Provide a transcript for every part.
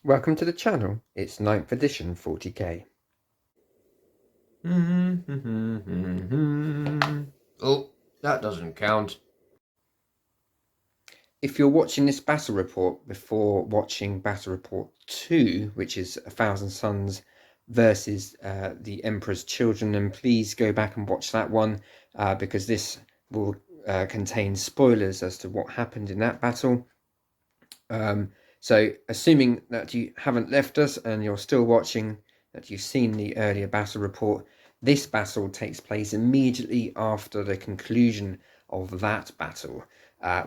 Welcome to the channel, it's 9th edition 40k. Oh, that doesn't count. If you're watching this battle report before watching battle report 2, which is 1,000 Suns versus the Emperor's Children, then please go back and watch that one because this will contain spoilers as to what happened in that battle. So assuming that you haven't left us and you're still watching, that you've seen the earlier battle report, this battle takes place immediately after the conclusion of that battle,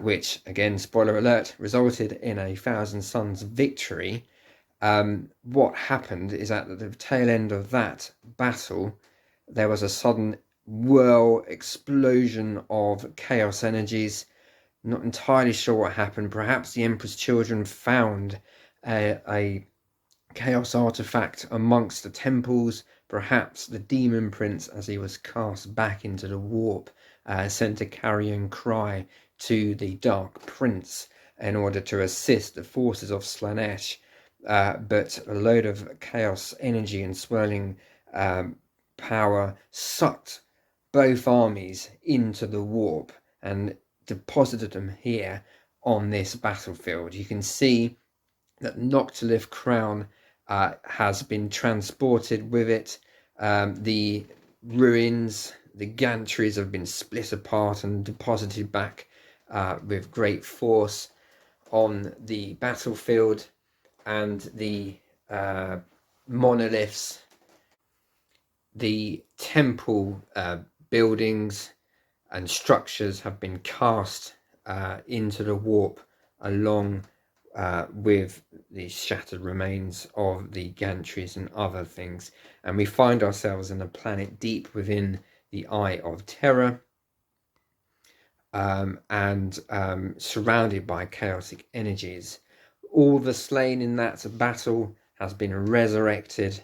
which, again, spoiler alert, resulted in a 1,000 Suns victory. What happened is at the tail end of that battle, there was a sudden whirl explosion of chaos energies. Not entirely sure what happened. Perhaps the Emperor's Children found a chaos artifact amongst the temples. Perhaps the Demon Prince, as he was cast back into the warp, sent a carrion cry to the Dark Prince in order to assist the forces of Slaanesh. But a load of chaos energy and swirling power sucked both armies into the warp and deposited them here on this battlefield. You can see that Noctilith Crown has been transported with it. The ruins, the gantries have been split apart and deposited back with great force on the battlefield, and the monoliths, the temple buildings and structures have been cast into the warp along with the shattered remains of the gantries and other things, and we find ourselves in a planet deep within the Eye of Terror, and surrounded by chaotic energies. All the slain in that battle has been resurrected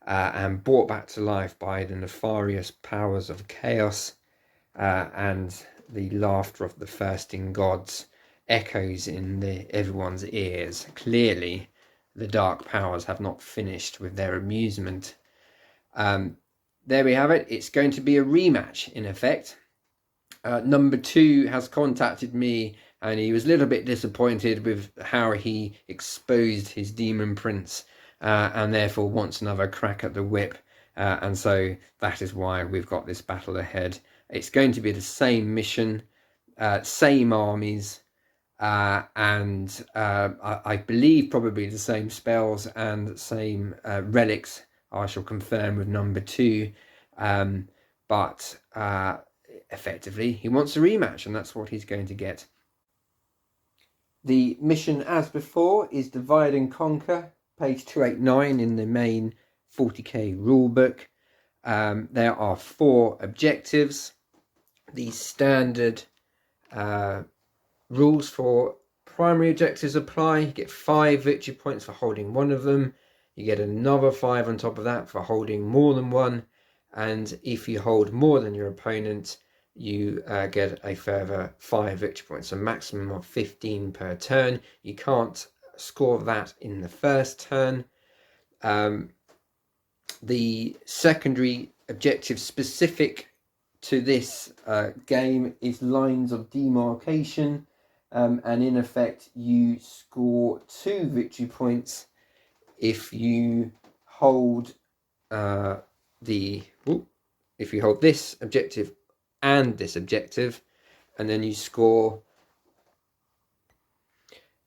and brought back to life by the nefarious powers of chaos, and the laughter of the thirsting gods echoes in everyone's ears. Clearly, the dark powers have not finished with their amusement. There we have it. It's going to be a rematch, in effect. Number 2 has contacted me, and he was a little bit disappointed with how he exposed his Demon Prince, and therefore wants another crack at the whip. And so that is why we've got this battle ahead. It's going to be the same mission, same armies, and I believe probably the same spells and same relics. I shall confirm with number 2, but effectively he wants a rematch, and that's what he's going to get. The mission, as before, is divide and conquer, page 289 in the main 40k rulebook. There are 4 objectives. The standard rules for primary objectives apply. You get 5 victory points for holding one of them. You get another 5 on top of that for holding more than one. And if you hold more than your opponent, you get a further 5 victory points, a maximum of 15 per turn. You can't score that in the first turn. The secondary objective specific to this game is lines of demarcation, and in effect you score 2 victory points if you hold if you hold this objective and this objective, and then you score,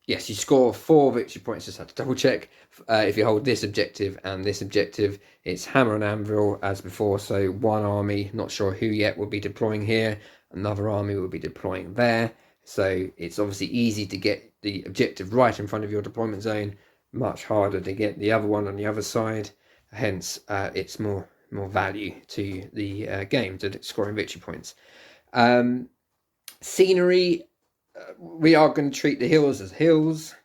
yes, you score 4 victory points. Just had to double check. If you hold this objective and this objective, it's hammer and anvil as before. So one army, not sure who yet, will be deploying here. Another army will be deploying there. So it's obviously easy to get the objective right in front of your deployment zone. Much harder to get the other one on the other side. Hence, it's more value to the game, to scoring victory points. Scenery, we are going to treat the hills as hills.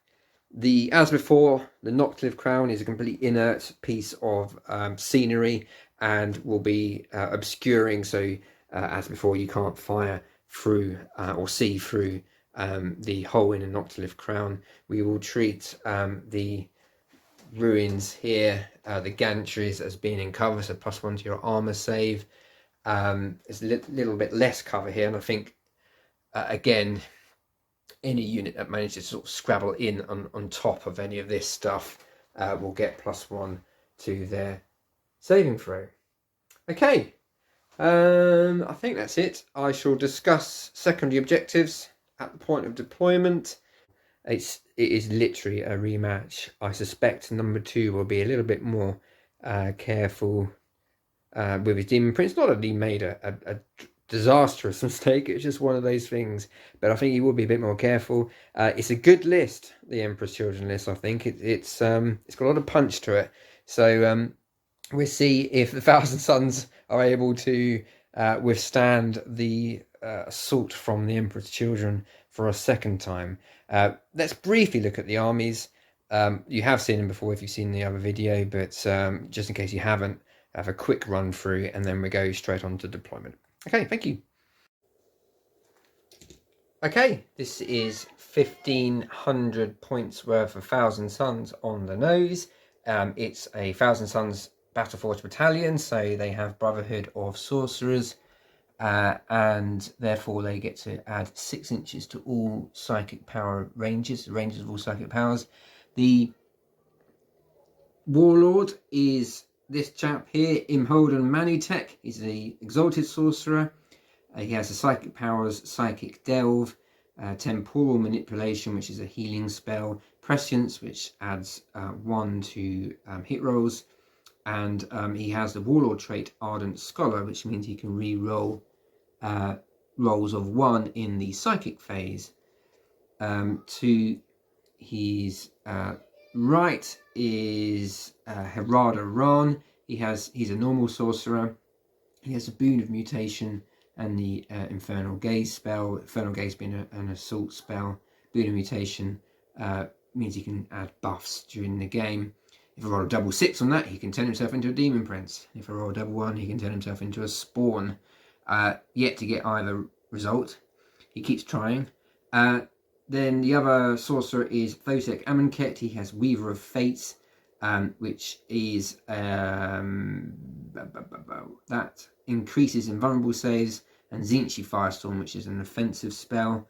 As before, the Noctilith Crown is a completely inert piece of scenery and will be obscuring, so as before you can't fire through or see through the hole in the Noctilith Crown. We will treat the ruins here. The gantries as being in cover, so +1 to your armor save. There's a little bit less cover here, and I think again, any unit that manages to sort of scrabble in on top of any of this stuff will get +1 to their saving throw. Okay, I think that's it. I shall discuss secondary objectives at the point of deployment. It is literally a rematch. I suspect number 2 will be a little bit more careful with his Demon Prince. Not that he made a disastrous mistake, it's just one of those things, but I think he will be a bit more careful. It's a good list, the Emperor's Children list. I think it's got a lot of punch to it, so we'll see if the Thousand Sons are able to withstand the assault from the Emperor's Children for a second time. Let's briefly look at the armies. You have seen them before if you've seen the other video, but just in case you haven't, have a quick run through and then we go straight on to deployment. Okay, thank you. Okay, this is 1,500 points worth of Thousand Sons on the nose. It's a Thousand Sons Battleforge battalion, so they have Brotherhood of Sorcerers, and therefore they get to add 6 inches to all psychic power ranges, the ranges of all psychic powers. The Warlord is this chap here, Imholden Manutek. He's the Exalted Sorcerer. He has the Psychic Powers, Psychic Delve, Temporal Manipulation, which is a healing spell, Prescience, which adds 1 to hit rolls, and he has the Warlord trait, Ardent Scholar, which means he can re-roll rolls of 1 in the Psychic phase. To his right is Herada Ran. He's a normal sorcerer. He has a Boon of Mutation and the Infernal Gaze spell. Infernal Gaze being an assault spell. Boon of Mutation means he can add buffs during the game. If I roll a double 6 on that, he can turn himself into a Demon Prince. If I roll a double 1, he can turn himself into a Spawn. Yet to get either result. He keeps trying. Then the other sorcerer is Thosek Amonkhet. He has Weaver of Fates, which is that increases invulnerable saves, and Zinchi Firestorm, which is an offensive spell.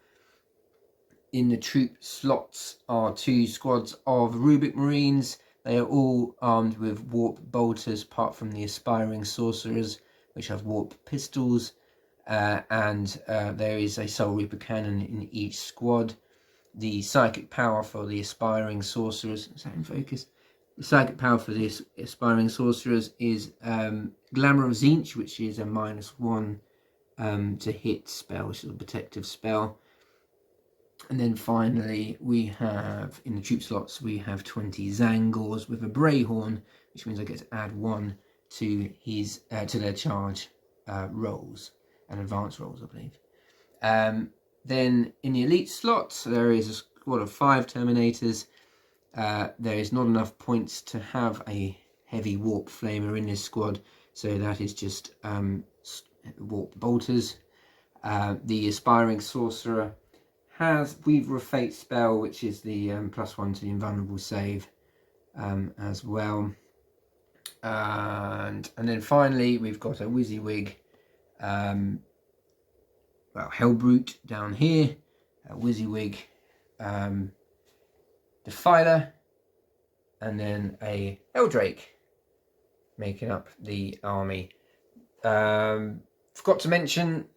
In the troop slots are 2 squads of Rubic Marines. They are all armed with warp bolters, apart from the aspiring sorcerers, which have warp pistols, and there is a Soul Reaper cannon in each squad. The psychic power for the aspiring sorcerers, is that in focus? The psychic power for the aspiring sorcerers is Glamour of Zinch, which is a -1 to hit spell, which is a protective spell. And then finally we have, in the troop slots, we have 20 Zangors with a Brayhorn, which means I get to add 1 to his to their charge rolls and advanced rolls, I believe. Then in the elite slots, there is a squad of 5 Terminators. There is not enough points to have a heavy warp flamer in this squad, so that is just warp bolters. The aspiring sorcerer has Weaver of Fate spell, which is the +1 to the invulnerable save as well. And then finally we've got a Wyzywig, Hellbrute down here, a Wyzywig Defiler, and then a Eldrake making up the army. Forgot to mention,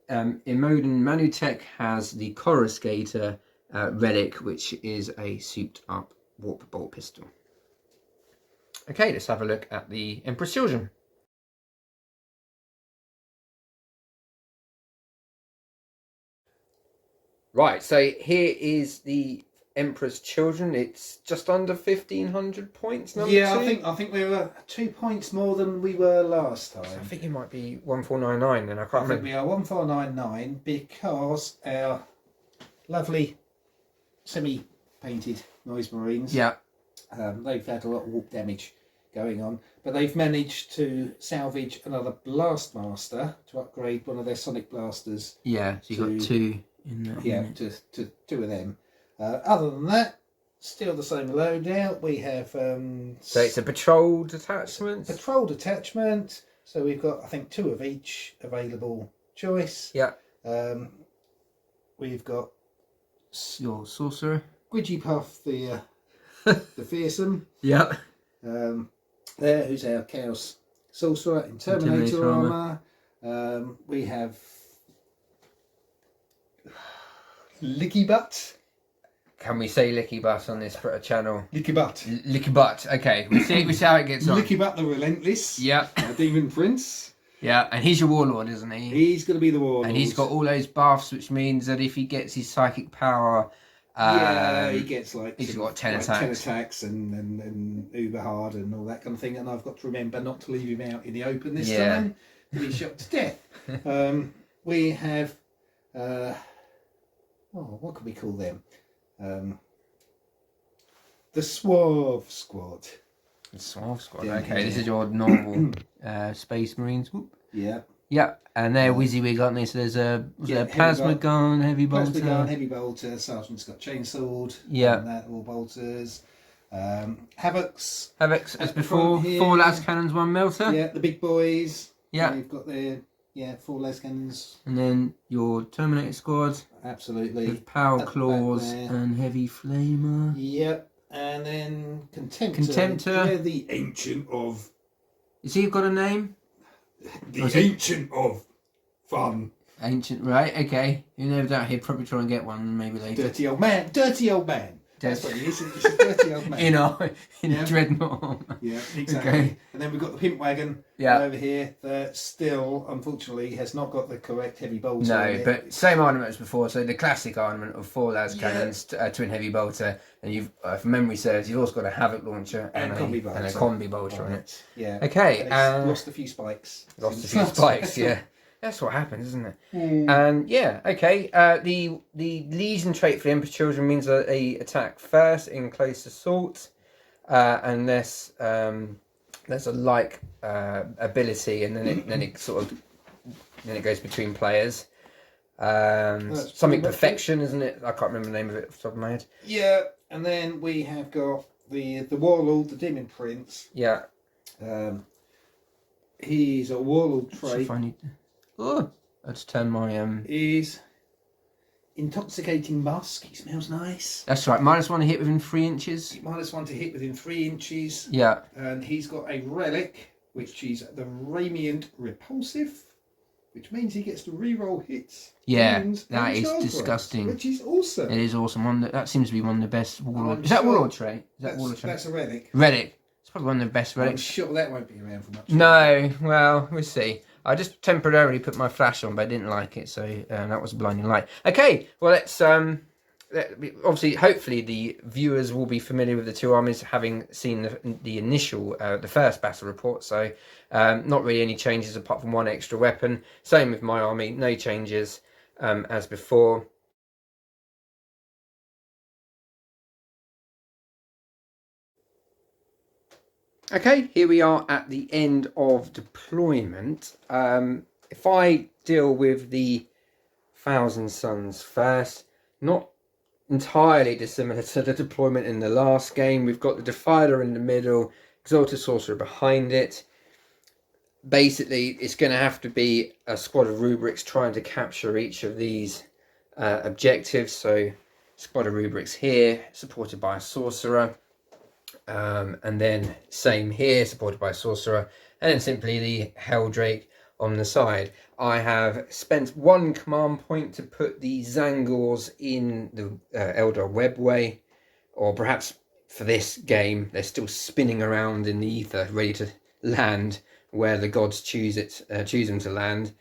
Imholden Manutek has the Coruscator relic, which is a souped up warp bolt pistol. Okay, let's have a look at the Emperor's Children. Right, so here is the Emperor's Children. It's just under 1,500 points, number 2. I think we were 2 points more than we were last time. So I think it might be 1499 then, I can't remember. I think we are 1499 because our lovely semi-painted Noise Marines, they've had a lot of warp damage going on, but they've managed to salvage another Blastmaster to upgrade one of their Sonic Blasters. Yeah, so you've got 2 in there. Yeah, to 2 of them. Other than that, still the same loadout. We have So it's a patrolled detachment. Patrol detachment. So we've got, I think, 2 of each available choice. Yeah. We've got Your sorcerer. Squidgy Puff, the fearsome. Yeah. There, who's our Chaos Sorcerer in Terminator armor. We have Licky Butt. Can we say Licky Butt on this channel? Licky Butt. Licky Butt. Okay, we see how it gets on. Licky Butt the Relentless. Yeah. Demon Prince. Yeah, and he's your warlord, isn't he? He's going to be the warlord. And he's got all those buffs, which means that if he gets his psychic power... he gets like... He's got 10 attacks. 10 attacks and uber hard and all that kind of thing. And I've got to remember not to leave him out in the open this time. To be shot to death. We have... what could we call them? The Suave Squad. The Suave Squad, Yeah, okay. This is your normal Space Marines. Whoop. Yeah. Yeah, and they're WYSIWYG, aren't they? So there's a plasma gun, heavy bolter. Plasma gun, heavy bolter, Sergeant's got chainsword. Yeah. And that, all bolters. Havocs. Havocs, as before. 4 las cannons, 1 melter. Yeah, the big boys. Yeah. They've got their 4 las cannons. And then your Terminator squad. Absolutely. With power claws and heavy flamer. Yep. And then Contemptor. They're the Ancient of... Is he got a name? The Ancient of Fun. Ancient, right, okay. You never doubt he'd probably try and get one maybe later. Dirty old man. Dirty old man. That's what he is. He's a dirty old man. in a dreadnought. Yeah, exactly. Okay. And then we've got the pimp wagon over here that still, unfortunately, has not got the correct heavy bolter. No, but same armament as before. So the classic armament of 4 las cannons, twin heavy bolter, and you've, if memory serves, you've also got a havoc launcher and a combi bolter on it. Yeah. Okay. Lost a few spikes. Lost a few spikes. Yeah. That's what happens, isn't it? And okay. The Legion trait for the Emperor's Children means that they attack first in close assault, unless there's a like ability, and then it goes between players. Something perfection, isn't it? I can't remember the name of it off the top of my head. Yeah, and then we have got the Warlord, the Demon Prince. Yeah. He's a Warlord trait. Oh, I just turned my Is intoxicating musk. He smells nice. That's right. -1 to hit within 3 inches. -1 to hit within 3 inches. Yeah. And he's got a relic, which is the Radiant Repulsive, which means he gets to re-roll hits. Yeah, that is disgusting. Which is awesome. It is awesome. That seems to be one of the best warlord. Is that warlord trait? That's a relic. Relic. It's probably one of the best relics. I'm sure that won't be around for much. No. Well, we'll see. I just temporarily put my flash on, but I didn't like it, so that was a blinding light. Okay, well, let's obviously, hopefully, the viewers will be familiar with the 2 armies, having seen the initial, the first battle report. So, not really any changes apart from 1 extra weapon. Same with my army, no changes as before. Okay, here we are at the end of deployment. If I deal with the Thousand Suns first, not entirely dissimilar to the deployment in the last game. We've got the Defiler in the middle, Exalted Sorcerer behind it. Basically, it's going to have to be a squad of rubrics trying to capture each of these objectives. So, squad of rubrics here, supported by a sorcerer. And then same here, supported by a sorcerer, and then simply the Helldrake on the side. I have spent 1 command point to put the Zangors in the Eldar Webway, or perhaps for this game they're still spinning around in the ether, ready to land where the gods choose them to land.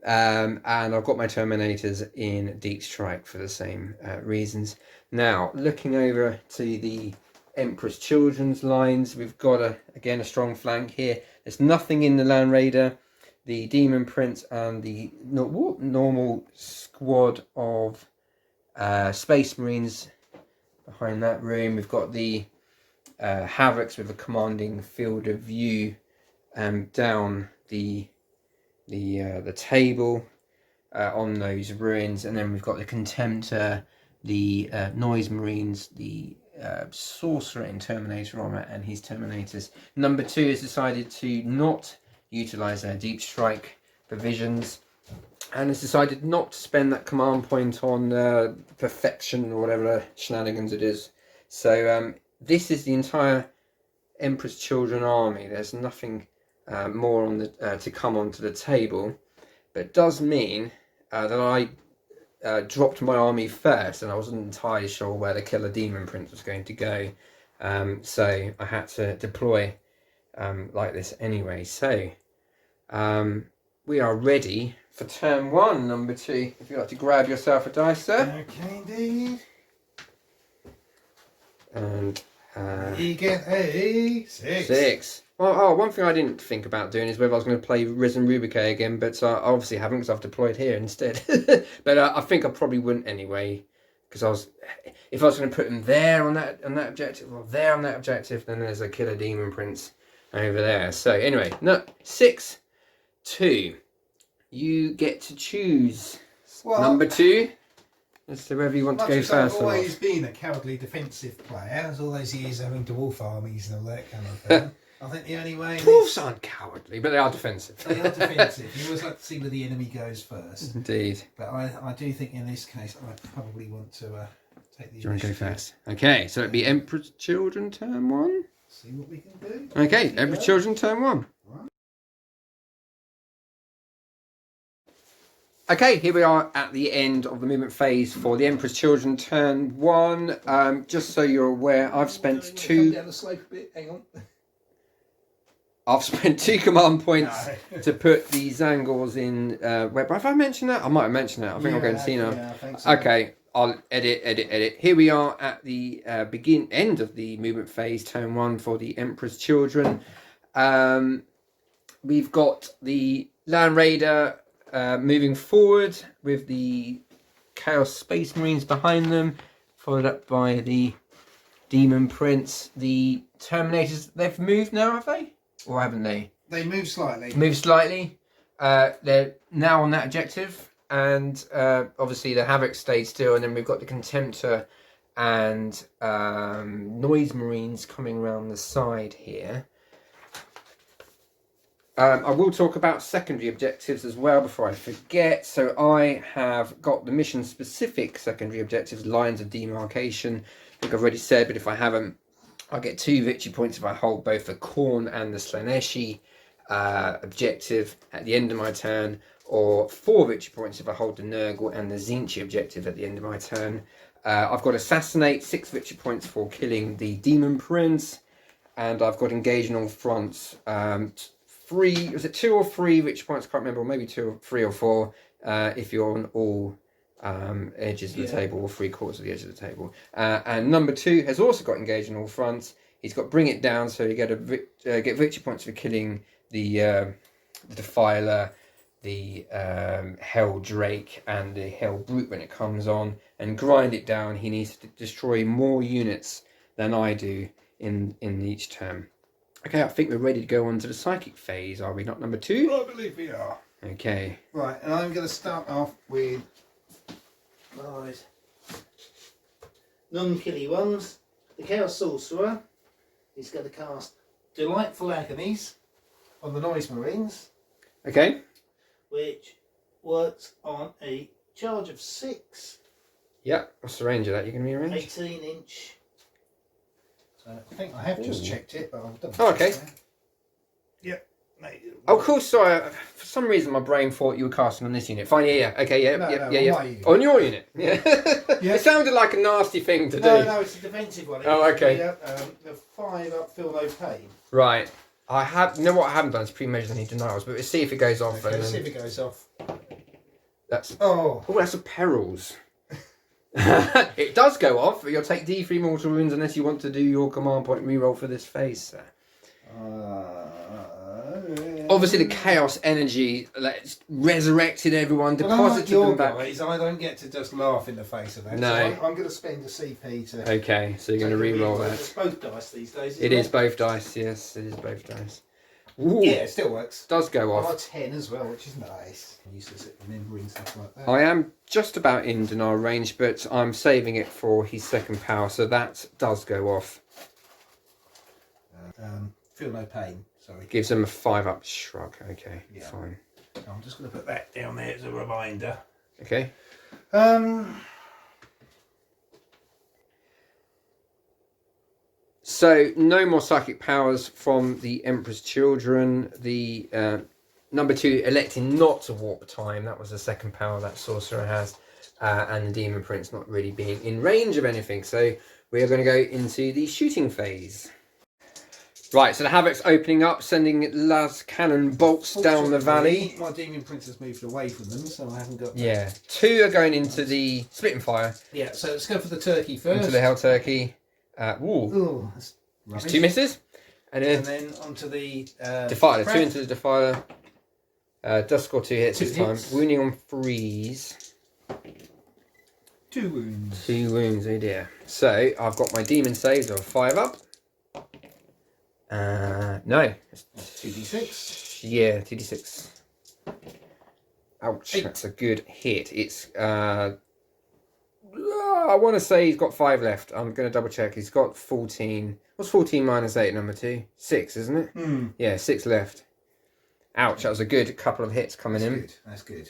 And I've got my Terminators in Deep Strike for the same reasons. Now, looking over to the Emperor's Children's lines, we've got again a strong flank here. There's nothing in the Land Raider, the Demon Prince, and the normal squad of Space Marines behind that room. We've got the Havocs with a commanding field of view down the table on those ruins, and then we've got the Contemptor, the Noise Marines, the sorcerer in Terminator armor and his Terminators. Number 2 has decided to not utilise their deep strike provisions, and has decided not to spend that command point on perfection or whatever shenanigans it is. So this is the entire Emperor's Children army. There's nothing more on the to come onto the table, but it does mean that I dropped my army first, and I wasn't entirely sure where the Killer Demon Prince was going to go, so I had to deploy like this anyway. So we are ready for turn 1, number 2. If you'd like to grab yourself a dice, sir. Okay, indeed. And you get a 6. 6. Well, one thing I didn't think about doing is whether I was going to play Risen Rubicae again, but I obviously haven't because I've deployed here instead. But I think I probably wouldn't anyway, because if I was going to put them there on that objective, or there on that objective, then there's a Killer Demon Prince over there. So anyway, no, 6, 2. You get to choose number 2 as to whether you want to go first. I've always been a cowardly defensive player, as all those years having dwarf armies and all that kind of thing. I think the only way... Dwarves aren't cowardly, but they are defensive. They are defensive. You always like to see where the enemy goes first. Indeed. But I do think in this case I probably want to take the initiative. Do you want to go first? Okay, so it'd be Emperor's Children turn 1. See what we can do. Okay, Emperor's Children turn 1. Right. Okay, here we are at the end of the movement phase for the Emperor's Children turn 1. Just so you're aware, I've spent Come 2... down the slope a bit, hang on. I've spent 2 command points to put the Zangors in... wait, have I mentioned that? I might have mentioned that. I think I'll go and see now. Yeah, I think so. Okay, I'll edit. Here we are at the end of the movement phase, turn 1 for the Emperor's Children. We've got the Land Raider moving forward with the Chaos Space Marines behind them, followed up by the Demon Prince. The Terminators, they've moved now, have they? Or haven't they? They move slightly. Move slightly. They're now on that objective. And obviously the Havoc stayed still. And then we've got the Contemptor and Noise Marines coming around the side here. I will talk about secondary objectives as well before I forget. So I have got the mission-specific secondary objectives, Lines of Demarcation. I think I've already said, but if I haven't, I'll get 2 victory points if I hold both the Khorne and the Slaneshi objective at the end of my turn, or 4 victory points if I hold the Nurgle and the Tzeentch objective at the end of my turn. I've got Assassinate, 6 victory points for killing the Demon Prince, and I've got Engage on all fronts. 3, was it 2 or 3 victory points? I can't remember, or maybe 2 or 3 or 4 if you're on all edges of the table, or 3/4 of the edge of the table. And number 2 has also got Engage on all fronts. He's got Bring It Down, so you get victory points for killing the Defiler, the Hell Drake, and the Hell Brute when it comes on. And Grind It Down, he needs to destroy more units than I do in each turn. Okay, I think we're ready to go on to the Psychic phase, are we not, number 2? I believe we are. Okay. Right, and I'm going to start off with those non-killy ones. The Chaos Sorcerer is going to cast Delightful Agonies on the Noise Marines, Okay. which works on a charge of 6, Yeah, what's the range of that? You're going to be in range? 18 inch. So I think I have just checked it, but I've done Oh, okay. Yep. Oh, cool. Sorry, for some reason my brain thought you were casting on this unit. Fine, yeah. Okay, yeah. No, Yeah. On your unit. Yeah. Yeah. It sounded like a nasty thing to do. No, it's a defensive one. Oh, okay. The 5 up, feel no pain. Right. You know what I haven't done is pre-measure any denials, but we'll see if it goes off. Okay, let's see if it goes off. That's a perils. It does go off, but you'll take D3 mortal wounds unless you want to do your command point reroll for this phase, sir. Obviously, the chaos energy resurrected everyone, deposited them back. Guys, I don't get to just laugh in the face of that. No. So I'm going to spend a CP to. Okay, so you're going to reroll that. It's both dice these days. It is both dice, yes, it is both dice. Ooh, Yeah, it still works. does go I've off. got 10 as well, which is nice. I'm useless at remembering stuff like that. I am just about in Dinar range, but I'm saving it for his second power, so that does go off. Feel no pain, sorry. Gives him a 5-up shrug. Okay, Yeah. fine. I'm just going to put that down there as a reminder. Okay. So no more psychic powers from the Emperor's Children. The number 2 electing not to warp time. That was the second power that sorcerer has, and the Demon Prince not really being in range of anything. So we are going to go into the shooting phase. Right, so the Havoc's opening up, sending las cannon bolts down the valley. My Demon Prince has moved away from them, so I haven't got... Yeah, 2 are going into the split and fire. Yeah, so let's go for the turkey first. Into the Hell Turkey. Ooh, Ooh, that's there's rubbish. 2 misses. And And then then onto the... Defiler, crab. 2 into the Defiler. Does score 2 hits 2 this time. hits. Wounding on freeze. 2 wounds. 2 wounds, oh dear. So I've got my demon saves of 5 up. No. 2d6. Yeah, 2d6. Ouch, 8. that's a good hit. It's I want to say he's got 5 left. I'm going to double check. He's got 14. What's 14 minus 8, number 2? 6, isn't it? Yeah, 6 left. Ouch, that was a good couple of hits coming in. That's good.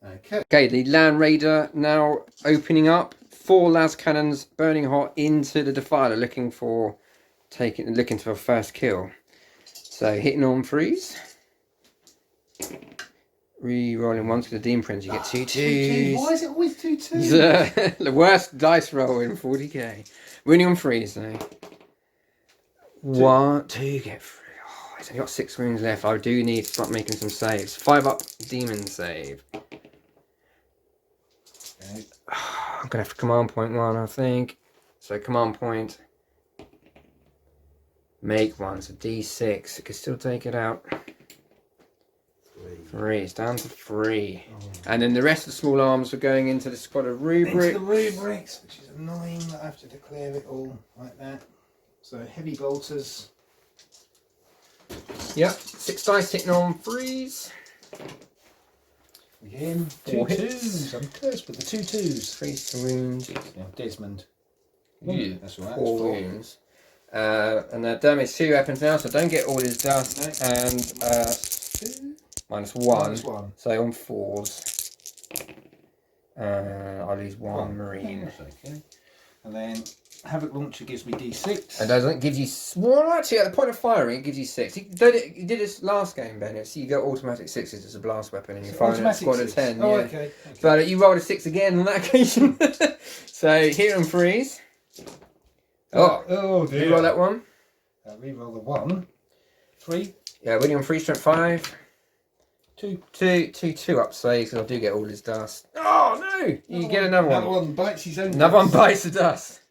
Okay. Okay, the Land Raider now opening up. 4 las cannons burning hot into the Defiler, looking for a first kill. So hitting on freeze. Re-rolling once with the Demon Prince, you get 2 2s. Why is it always 2 2s? The worst dice roll in 40k. Winning on freeze though. 1, 2, get 3. Oh, he's only got 6 wounds left. I do need to start making some saves. 5 up, demon save. Okay. I'm gonna have to command point 1, I think. So command point. Make 1, so D6. It could still take it out. 3. It's down to 3. Oh. And then the rest of the small arms are going into the squad of rubrics. Into the rubrics, which is annoying that I have to declare it all like that. So heavy bolters. Yep, 6 dice hitting on freeze. Again, 4 2 hits. 2s. I'm cursed with the 2 2s. 3 wounds. Yeah, Desmond. Yeah, That's all right. 4 wounds. And they're damaged 2 weapons now, so don't get all his dust. No. And Two. minus 1. Minus 1. So on 4s. I lose 1 marine. That's okay. And then Havoc Launcher gives me D6. And doesn't give you... Well, actually, at the point of firing, it gives you 6. He did this last game, Bennett. So you got automatic 6s as a blast weapon, and you're firing at a squad of 10. Oh, yeah. okay. But you rolled a 6 again on that occasion. So hit and freeze. Oh dear. you roll that one. Reroll the 1. 3. Yeah, winning on free strength 5. 2. 2 up saves, because I do get all his dust. Oh no! You get another one. Another one bites his own Another one dust. bites the dust.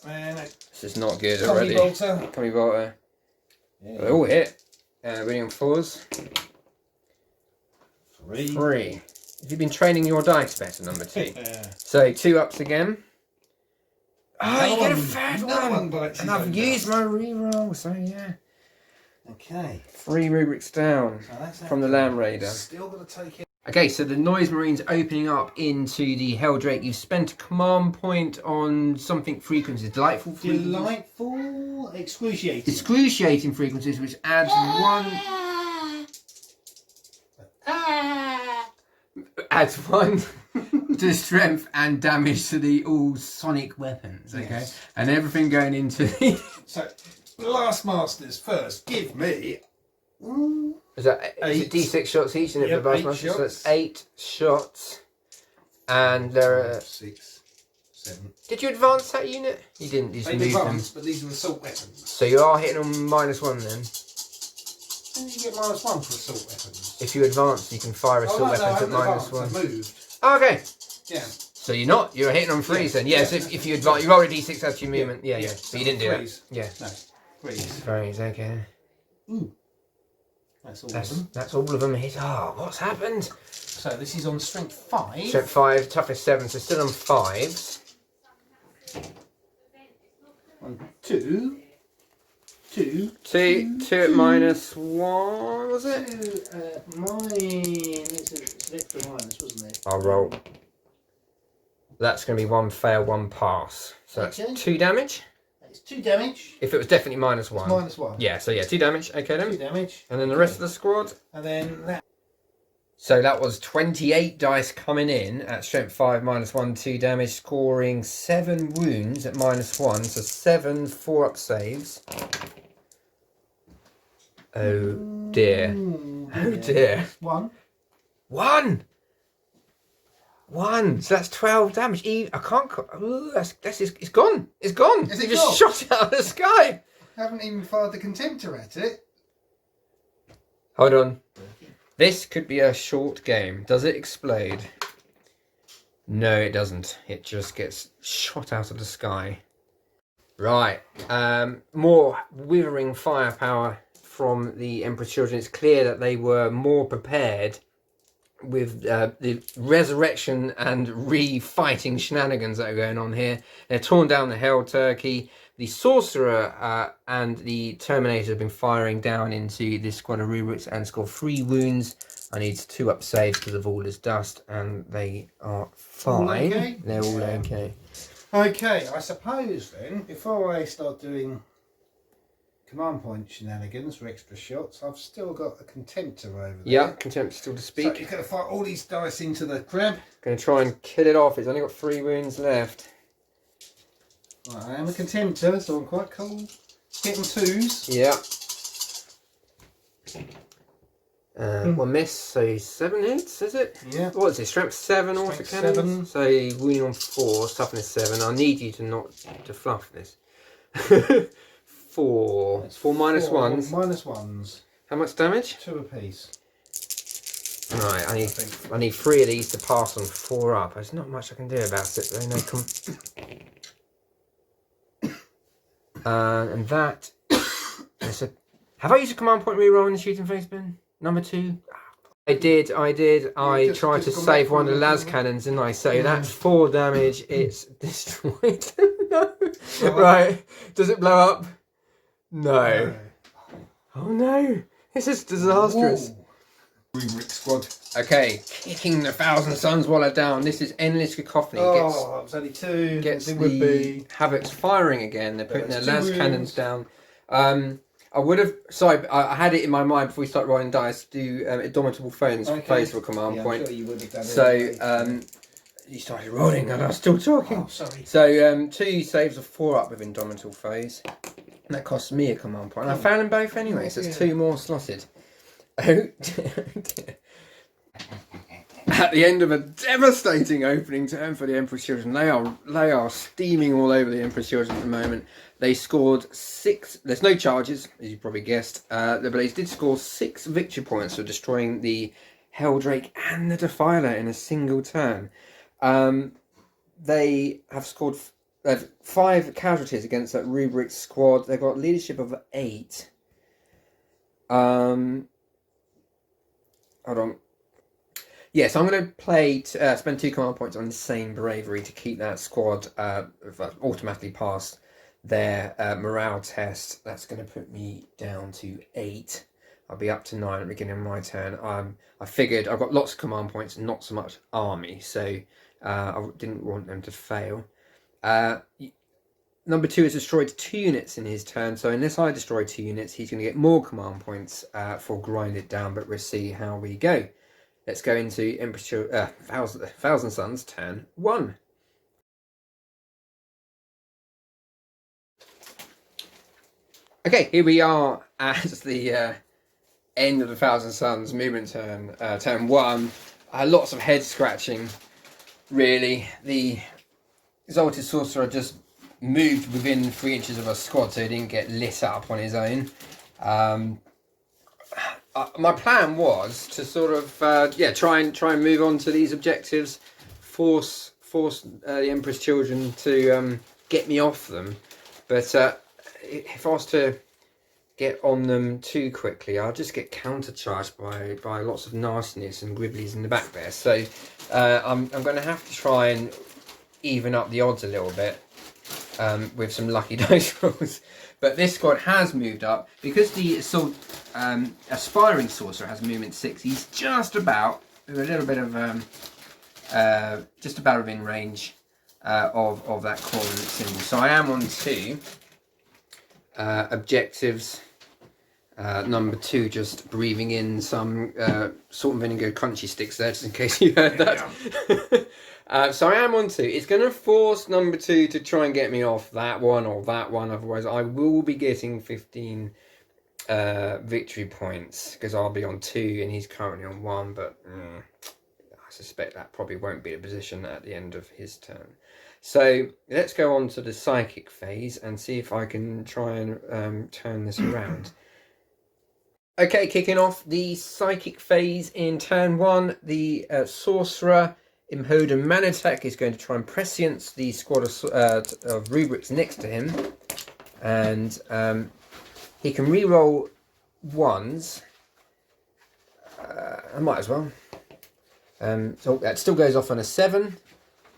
And a This is not good Tommy already. bolter. Tommy bolter. Yeah. They all hit. Winning on 4s. 3. 3. Have you been training your dice better, number 2? Yeah. So 2 ups again. Oh, Another you get a one. third Another one. bites And his I've own used dust. my reroll, so yeah. Okay. 3 rubrics down So that's from the Land Raider. Still got to take it. Okay, so the Noise Marines opening up into the Helldrake. You've spent a command point on something frequencies. Delightful frequencies. Delightful, excruciating. Excruciating frequencies, which adds 1... Adds 1 to strength and damage to the all sonic weapons, okay? Yes. And everything going into the... So, Blast Masters first. Give me. Is it D6 shots each? And Yep, the 8 Blastmasters? So shots. it's 8 shots. And there are... 6, 7. Did you advance that unit? You didn't, you just They moved them. advance, but these are assault weapons. So you are hitting on -1 then. And you get -1 for assault weapons. If you advance, you can fire assault weapons at I've -1. moved. Oh, okay. Yeah. So you're not. You're hitting on freeze then. Yes. Yeah. If you advance, you roll a d6 after your movement. Yeah. So you didn't do that. Freeze. Yeah. No. Freeze. Freeze. Okay. Ooh. That's all of them. That's all of them hit. Oh, what's happened? So this is on strength 5. Strength 5, toughness 7. So still on 5s. 1, 2, Two at minus one, was it? Mine. It's an extra minus, wasn't it? I'll roll. That's going to be one fail, one pass. So that's 2 damage. It's 2 damage. If it was definitely minus one. It's minus 1. Yeah, so yeah, 2 damage. Okay then. 2 damage. And then the rest of the squad. And then that. So that was 28 dice coming in at strength 5 minus 1, 2 damage, scoring 7 wounds at minus 1. So 7 4-up saves. Oh dear. Oh dear. 1. 1! 1! So that's 12 damage. I can't. Ooh, it's gone. It's gone. Is it You just shot it out of the sky. Haven't even fired the contemptor at it. Hold on. This could be a short game. Does it explode? No, it doesn't. It just gets shot out of the sky. Right. More withering firepower from the Emperor's Children. It's clear that they were more prepared with the resurrection and re-fighting shenanigans that are going on here. They're torn down the Hell Turkey. The Sorcerer and the Terminator have been firing down into this squad of rubrics and scored 3 wounds. I need 2-up saves because of all this dust, and they are fine. Okay. They're all okay. Okay, I suppose then, before I start doing command point shenanigans for extra shots, I've still got a contemptor over there. Yeah, contempt still to speak. So you're going to fire all these dice into the crab. Going to try and kill it off. It's only got 3 wounds left. Right, I am a contemptor, so I'm quite cool. Hitting 2s. Yeah. One miss, so 7 hits, is it? Yeah. What is it? Strength 7 Strength autocannons? 7. So wounding on 4, toughness 7. I need you to not to fluff this. 4. 4 minus 1s. Minus 1s. How much damage? 2 apiece. Right, I need 3 of these to pass on 4 up. There's not much I can do about it though. No, and that. Have I used a command point reroll in the shooting phase bin? Number 2? I did. I tried to save one of the las cannons, didn't I? So that's 4 damage. It's destroyed. No. Right. Does it blow up? No. Oh no. This is disastrous. Rubric squad. Okay, kicking the Thousand Suns Waller down. This is endless cacophony. That was only 2. Gets it the would be. Havocs firing again. They're putting their las cannons down. I would have. Sorry, I had it in my mind before we start rolling dice. Do Indomitable Phones plays for a command point. I'm sure you would have done So it. you started rolling and I was still talking. Oh, sorry. So 2 saves of 4 up with Indomitable Phase. And that costs me a command point. And I found them both anyway, so it's 2 more slotted. Oh dear. At the end of a devastating opening turn for the Emperor's Children, they are steaming all over the Emperor's Children at the moment. They scored 6. There's no charges, as you probably guessed. The Blaze did score 6 victory points for destroying the Helldrake and the Defiler in a single turn. They have scored 5 casualties against that rubric squad. They've got leadership of 8. Hold on. Yes, I'm going to spend 2 command points on Insane Bravery to keep that squad automatically past their morale test. That's going to put me down to 8. I'll be up to 9 at the beginning of my turn. I figured I've got lots of command points, not so much army, so I didn't want them to fail. Number 2 has destroyed 2 units in his turn, so unless I destroy 2 units, he's going to get more command points for grind it down, but we'll see how we go. Let's go into Thousand Suns turn 1. Okay, here we are at the end of the Thousand Suns movement turn, turn 1. Lots of head scratching, really. The Exalted Sorcerer just moved within 3 inches of a squad, so he didn't get lit up on his own. My plan was to sort of try and move on to these objectives, force the Emperor's Children to get me off them, but if I was to get on them too quickly, I'll just get countercharged by lots of nastiness and gribblies in the back there. So I'm going to have to try and even up the odds a little bit with some lucky dice rolls. But this squad has moved up because the aspiring sorcerer has movement 6. He's just about with a little bit of just about within range of that coordinate symbol. So I am on 2 objectives. Number 2, just breathing in some salt and vinegar crunchy sticks there, just in case you heard that. So I am on 2. It's going to force number 2 to try and get me off that one or that one. Otherwise, I will be getting 15 victory points because I'll be on 2 and he's currently on 1. But I suspect that probably won't be the position at the end of his turn. So let's go on to the psychic phase and see if I can try and turn this around. Okay, kicking off the psychic phase in turn 1, the sorcerer Imhoda Manitak is going to try and prescience the squad of rubrics next to him, and he can re-roll 1s. I might as well. So that still goes off on a 7.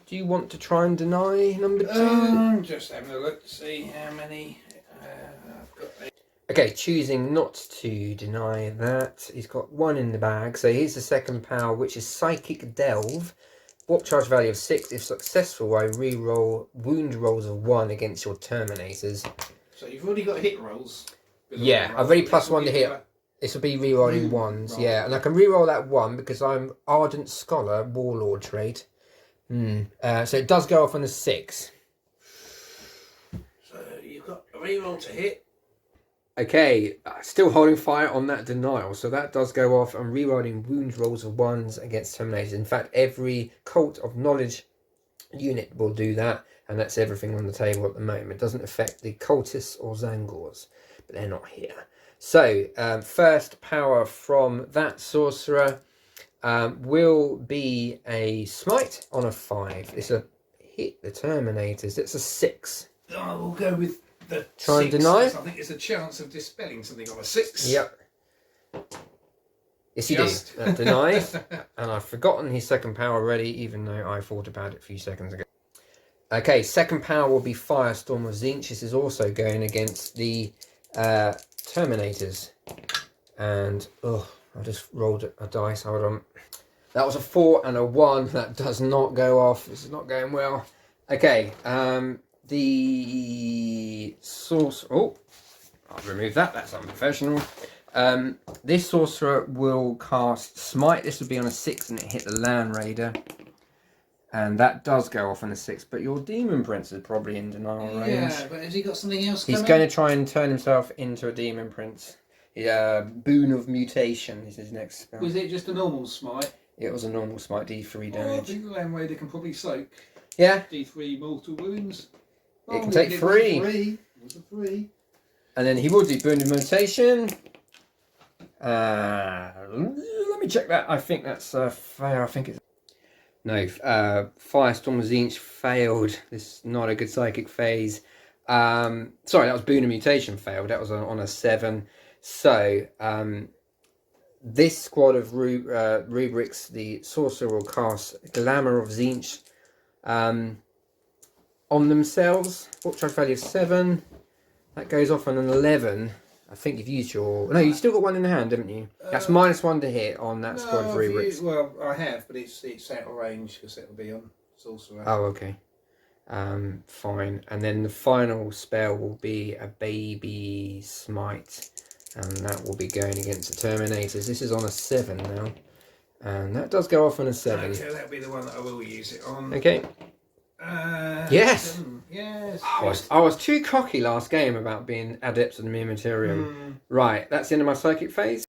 Do you want to try and deny number 2? Just having a look to see how many I've got. Okay, choosing not to deny that. He's got 1 in the bag. So here's the second power, which is Psychic Delve. Warp charge value of 6. If successful, I re-roll wound rolls of 1 against your Terminators. So you've already got hit rolls? Yeah, I've already +1 to hit. This will be re-rolling 1s, yeah. And I can re-roll that 1 because I'm Ardent Scholar, Warlord trait. So it does go off on a 6. So you've got a re-roll to hit. Okay, still holding fire on that denial, so that does go off. I'm rerolling wound rolls of 1s against Terminators. In fact, every Cult of Knowledge unit will do that, and that's everything on the table at the moment. It doesn't affect the Cultists or Zangors, but they're not here. So, first power from that sorcerer will be a smite on a 5. It's a hit the Terminators. It's a 6. I will go with the Try 6, and deny. I think it's a chance of dispelling something on a 6. Yep. Yes, you do. Deny. And I've forgotten his second power already, even though I thought about it a few seconds ago. Okay, second power will be Firestorm of Tzeentch. This is also going against the Terminators. And, I just rolled a dice. Hold on. That was a 4 and a 1. That does not go off. This is not going well. Okay, the source. Oh, I'll remove that. That's unprofessional. This sorcerer will cast Smite. This would be on a 6 and it hit the Land Raider. And that does go off on a 6. But your Demon Prince is probably in denial range. Yeah, but has he got something else He's going to try and turn himself into a Demon Prince. Boon of Mutation is his next spell. Was it just a normal smite? It was a normal Smite, D3 damage. I think the Land Raider can probably soak. Yeah. D3 mortal wounds. It can take 3. It was a 3. And then he will do Boon of Mutation. Let me check that. I think that's fair. I think it's... No, Firestorm of Tzeentch failed. This is not a good psychic phase. Sorry, that was Boon of Mutation failed. That was on a 7. So, this squad of rubrics, the sorcerer will cast Glamour of Tzeentch on themselves. Warp charge value of 7. That goes off on an 11. I think you've used your... No, you've still got 1 in the hand, haven't you? That's -1 to hit on that squad of rubrics. Well, I have, but it's out of range because it'll be on sorcerer. Oh, okay. Fine. And then the final spell will be a Baby Smite. And that will be going against the Terminators. This is on a 7 now. And that does go off on a 7. Okay, that'll be the one that I will use it on. Okay. Yes! Yes. I was too cocky last game about being adept at the mere materium. Right, that's the end of my psychic phase.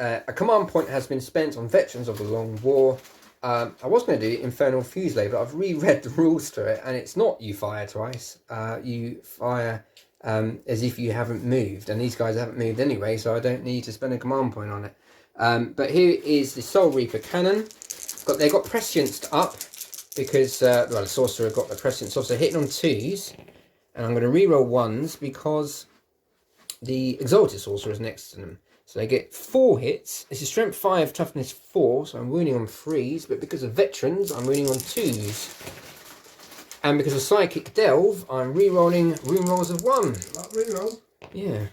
A command point has been spent on Veterans of the Long War. I was going to do Infernal Fusillade, but I've reread the rules to it, and it's not you fire twice. You fire as if you haven't moved, and these guys haven't moved anyway, so I don't need to spend a command point on it. But here is the Soul Reaper Cannon. They got prescienced up because the sorcerer got the prescience. Also hitting on 2s, and I'm going to reroll 1s because the Exalted Sorcerer is next to them. So they get 4 hits. This is Strength 5, Toughness 4, so I'm wounding on 3s, but because of Veterans, I'm wounding on 2s. And because of Psychic Delve, I'm re-rolling room rolls of 1. Not reroll. Yeah.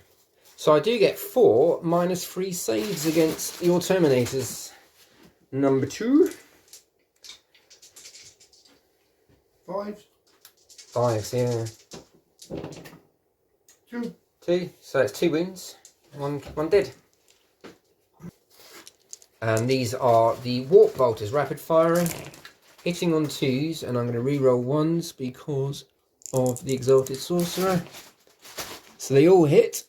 So I do get 4 -3 saves against your Terminators. Number 2. 5. 5s, yeah. 2. 2. So it's 2 wounds. One dead. And these are the Warp Bolters, rapid firing, hitting on 2s, and I'm going to re-roll 1s because of the Exalted Sorcerer. So they all hit.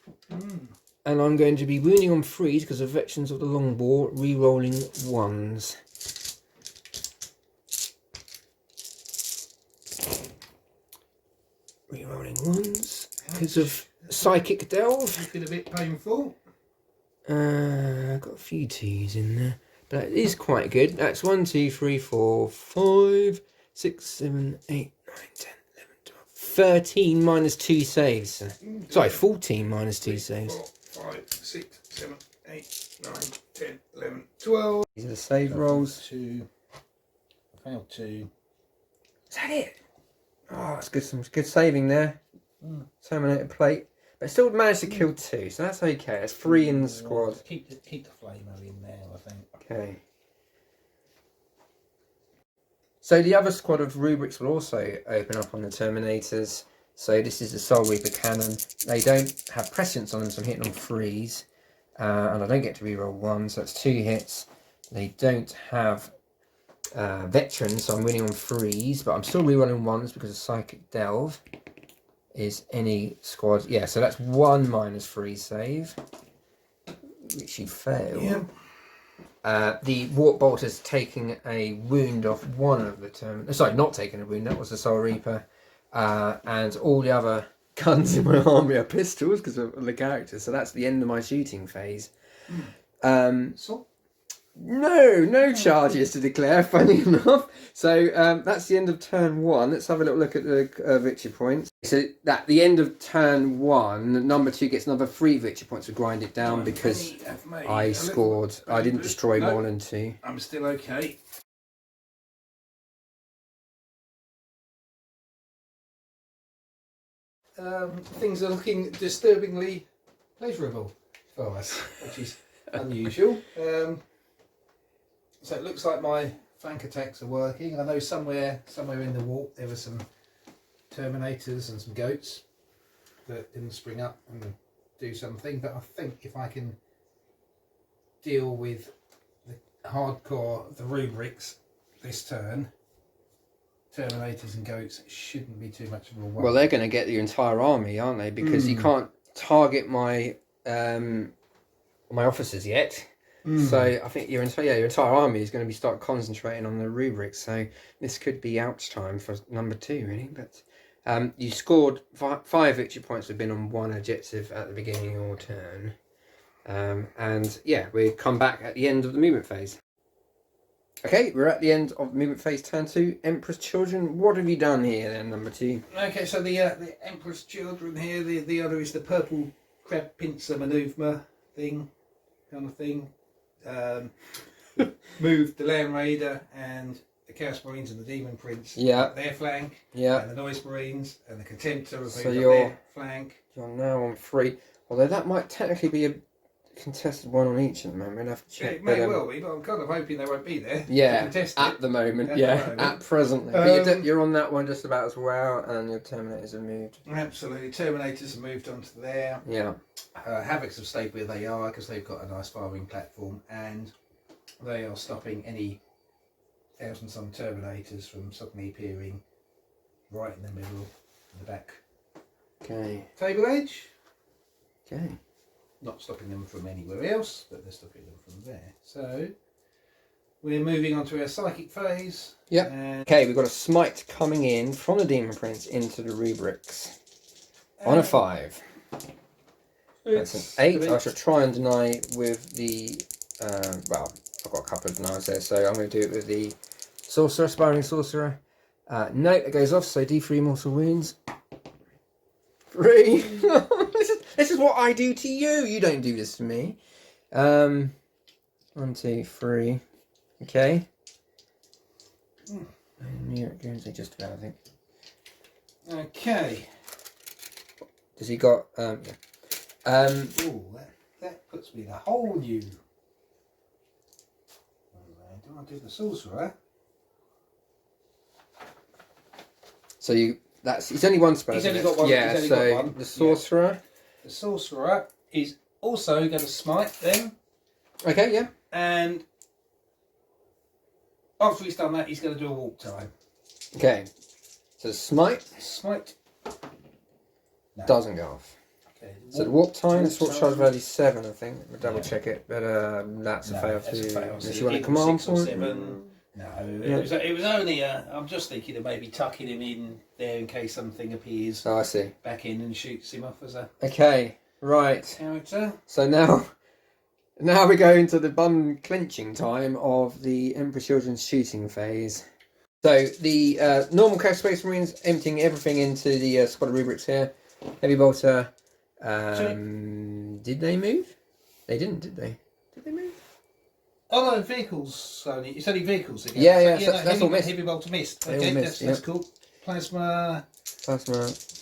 And I'm going to be wounding on 3s because of Veterans of the Longbow, re-rolling 1s. Re-rolling 1s because of Psychic Delve. It's been a bit painful. I've got a few 2s in there, but it is quite good. That's 1, 2, 3, 4, 5, 6, 7, 8, 9, 10, 11, 12, 13 -2 saves. Sorry, 14 -2 saves. 4, 5, 6, 7, 8, 9, 10, 11, 12. These are the save rolls. 2. I failed 2. Is that it? Oh, that's good. Some good saving there. Terminator plate. But still managed to kill 2, so that's okay. That's 3 in the squad. Keep the flamer in there, I think. Okay. So the other squad of rubrics will also open up on the Terminators. So this is the Soul Reaper cannon. They don't have prescience on them, so I'm hitting on 3s. And I don't get to reroll 1, so that's 2 hits. They don't have veterans, so I'm winning on 3s, but I'm still rerolling 1s because of Psychic Delve. Is any squad... Yeah, so that's 1 -3 save, which you fail. Yeah. The Warp Bolter's taking a wound off one of the Terminators. Sorry, not taking a wound, that was the Soul Reaper. And all the other guns in my army are pistols because of the characters, so that's the end of my shooting phase. So? No charges to declare, funny enough. So that's the end of turn 1. Let's have a little look at the victory points. So at the end of turn 1, number 2 gets another 3 victory points to grind it down because I scored. I didn't destroy more than 2. I'm still okay. Things are looking disturbingly pleasurable for us, which is unusual. So it looks like my flank attacks are working. I know somewhere in the warp there were some Terminators and some goats that didn't spring up and do something, but I think if I can deal with the hardcore of the rubrics this turn, Terminators and goats shouldn't be too much of a worry. Well, they're going to get the entire army, aren't they? Because you can't target my my officers yet. So I think your entire army is going to start concentrating on the rubrics. So this could be ouch time for number 2, really. But you scored 5 victory points. We've been on 1 objective at the beginning of your turn. And yeah, we come back at the end of the movement phase. Okay, we're at the end of movement phase turn 2. Emperor's Children, what have you done here then, number 2? Okay, so the Emperor's Children here, the other is the purple crab pincer manoeuvre thing, kind of thing. Moved the Land Raider and the Chaos Marines and the Demon Prince up their flank, and the Noise Marines and the Contemptor have moved up their flank. You're now on 3, although that might technically be a contested 1 on each at the moment. I'd have to check. It may well be, but I'm kind of hoping they won't be there. Yeah, at the moment. At presently. But you're on that one just about as well, and your Terminators have moved. Absolutely, Terminators have moved onto there. Yeah. Havocs have stayed where they are because they've got a nice firing platform, and they are stopping any 1,000-some Terminators from suddenly appearing right in the middle of the back. Okay. Table edge. Okay. Not stopping them from anywhere else, but they're stopping them from there. So we're moving on to our psychic phase. Yep. Okay, we've got a smite coming in from the Demon Prince into the rubrics. On a 5. That's an 8. I shall try and deny with the... well, I've got a couple of denials there, so I'm going to do it with the Sorcerer, Aspiring Sorcerer. No, it goes off, so D3 mortal wounds. 3. This is what I do to you. You don't do this to me. 1, 2, 3. Okay. And here it goes. Just about, I think. Okay. Does he got? Yeah. Oh, that puts me in a whole new. Do I do the sorcerer? So it's only one spell. He's only isn't got one. Yeah, he's only so got one. the sorcerer. Yeah. The sorcerer is also going to smite them. Okay, yeah. And after he's done that, he's going to do a walk time. Okay. So smite. Smite. No. Doesn't go off. Okay. So the walk time, the sword charge value 7, I think. We'll double check it, but that's a fail too. Unless you want a command for 6 or 7. No, it was only. I'm just thinking of maybe tucking him in there in case something appears. Oh, I see. Back in and shoots him off as a right. character. So now we go into the bum clenching time of the Emperor Children's shooting phase. So the normal Cash Space Marines emptying everything into the squad of rubrics here. Heavy bolter. Did they move? They didn't, did they? Did they move? Oh no, vehicles only. It's only vehicles again. Yeah, so, that's all missed. Heavy bolter missed. They Okay, all missed, that's cool. Plasma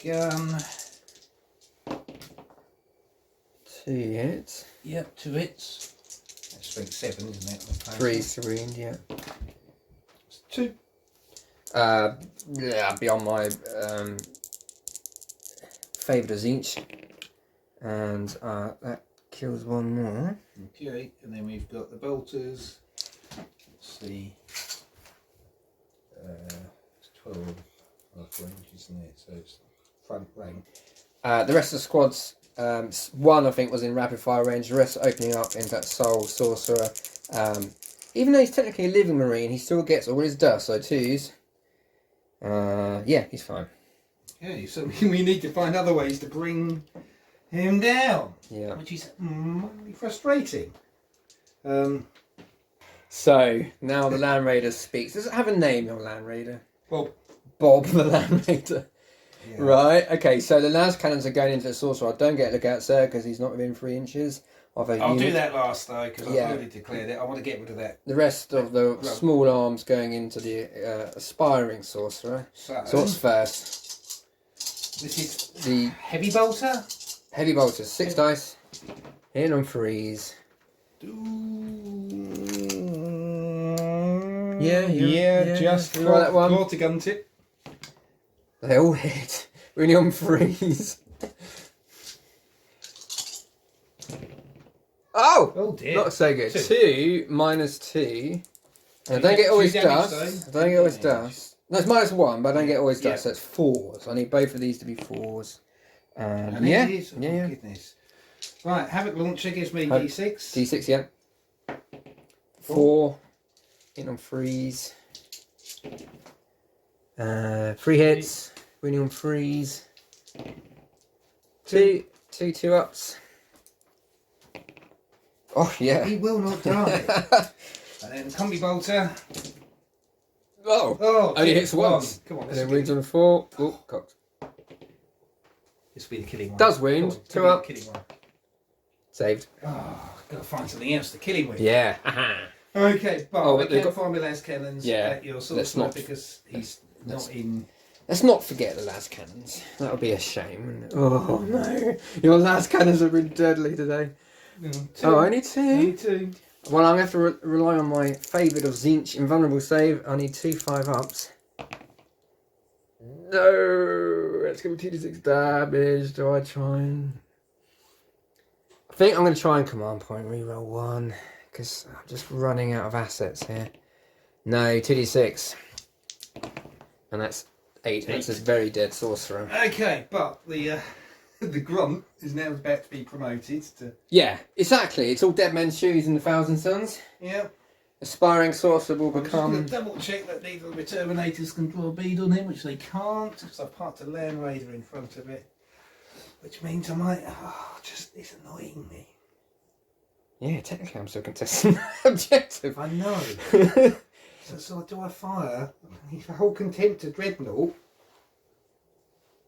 gun. 2 hits. Yep, 2 hits. That's strength 7, isn't it? 3 serene, yeah. 2. Yeah, beyond my favourite of each. And that kills one more. Okay, and then we've got the bolters. Let's see. It's 12 half range, isn't it? So it's front range. The rest of the squads, one I think was in rapid fire range, the rest opening up into that soul sorcerer. Even though he's technically a living marine, he still gets all his dust, so 2s. Yeah, he's fine. Okay, so we need to find other ways to bring him down. Yeah. Which is really frustrating. So, now the Land Raider speaks. Does it have a name, your Land Raider? Well, Bob the Land Raider. yeah. Right, okay, so the las cannons are going into the sorcerer. I don't get lookouts there because he's not within 3 inches of a I'll unit. do that last though because I've Yeah. already declared it. I want to get rid of that. The rest of the small arms going into the aspiring sorcerer. So what's first? This is The heavy bolter. heavy bolters, 6 dice, hitting on 3s. Yeah, just you like that one? Claw to gun tip. They all hit. We're only on 3s. Oh dear. Not so good. 2. 2 minus 2. And I don't get all his dust. I don't get all his dust. No, it's minus 1, but I don't get all his dust. So it's 4s. I need both of these to be 4s. And yeah. it is. Oh, goodness. Right, Havoc Launcher gives me D6. D6, yeah. 4. Hitting on 3s. 3 hits. Winning on 3s. 2 2-ups. Oh, yeah. He will not die. And then Combi Bolter. Oh, only hits once. Come on. And then wounds on 4. Oh, cocked. This will be the killing one. Does wound. 2 up. Killing one. Saved. Oh, I've got to find something else to kill him with. Yeah. Okay, but Oh, I but they've can't got- find my last cannons at your let's sorcerer not- because he's not in. Let's not forget the las cannons. That would be a shame, wouldn't it? Oh, no. Your las cannons have been deadly today. Oh, only 2? Only 2. Well, I'm going to have to rely on my favourite of Zinch, Invulnerable Save. I need 2 5-ups. No! That's going to be 2d6 damage. Do I try and... I think I'm going to try and command point reroll 1. Because I'm just running out of assets here. No, 2d6. And that's 8. That's a very dead sorcerer. Okay, but the the grunt is now about to be promoted to. Yeah, exactly. It's all Dead Men's Shoes in the Thousand Suns. Yeah. Aspiring sorcerer will I'm become... just going to double check that neither of the Terminators can draw a bead on him, which they can't, because I've parked a Land Raider in front of it. Which means I might. It's annoying me. Yeah, technically I'm still contesting the objective. I know. So do I fire? If I hold contempt to Dreadnought.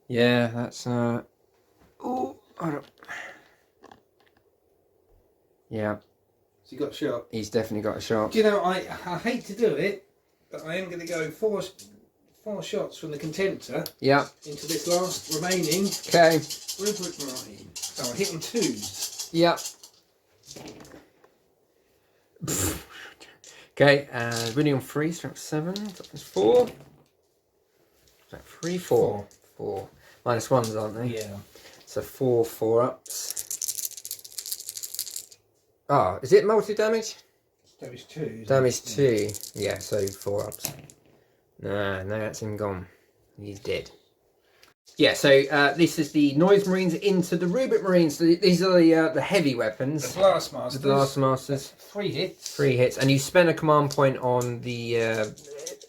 Yeah, that's oh, I don't... Yeah, So you got shot. he's definitely got a shot. Do you know, I hate to do it, but I am going to go four shots from the Contemptor Yeah. into this last remaining Okay. Rubric Marine. So I hit on 2s. Yep. Okay, winning on 3, strength 7, that's 4. Is that 3, 4? 4. Minus 1s, aren't they? Yeah. So 4 4-ups. Ah, is it multi-damage? Damage 2. Damage 2. Yeah, so 4-ups. No, that's him gone. He's dead. Yeah, so this is the Noise Marines into the Rubric Marines. So these are the heavy weapons. The Blast Masters. The Blast Masters. 3 hits. 3 hits. And you spend a command point on the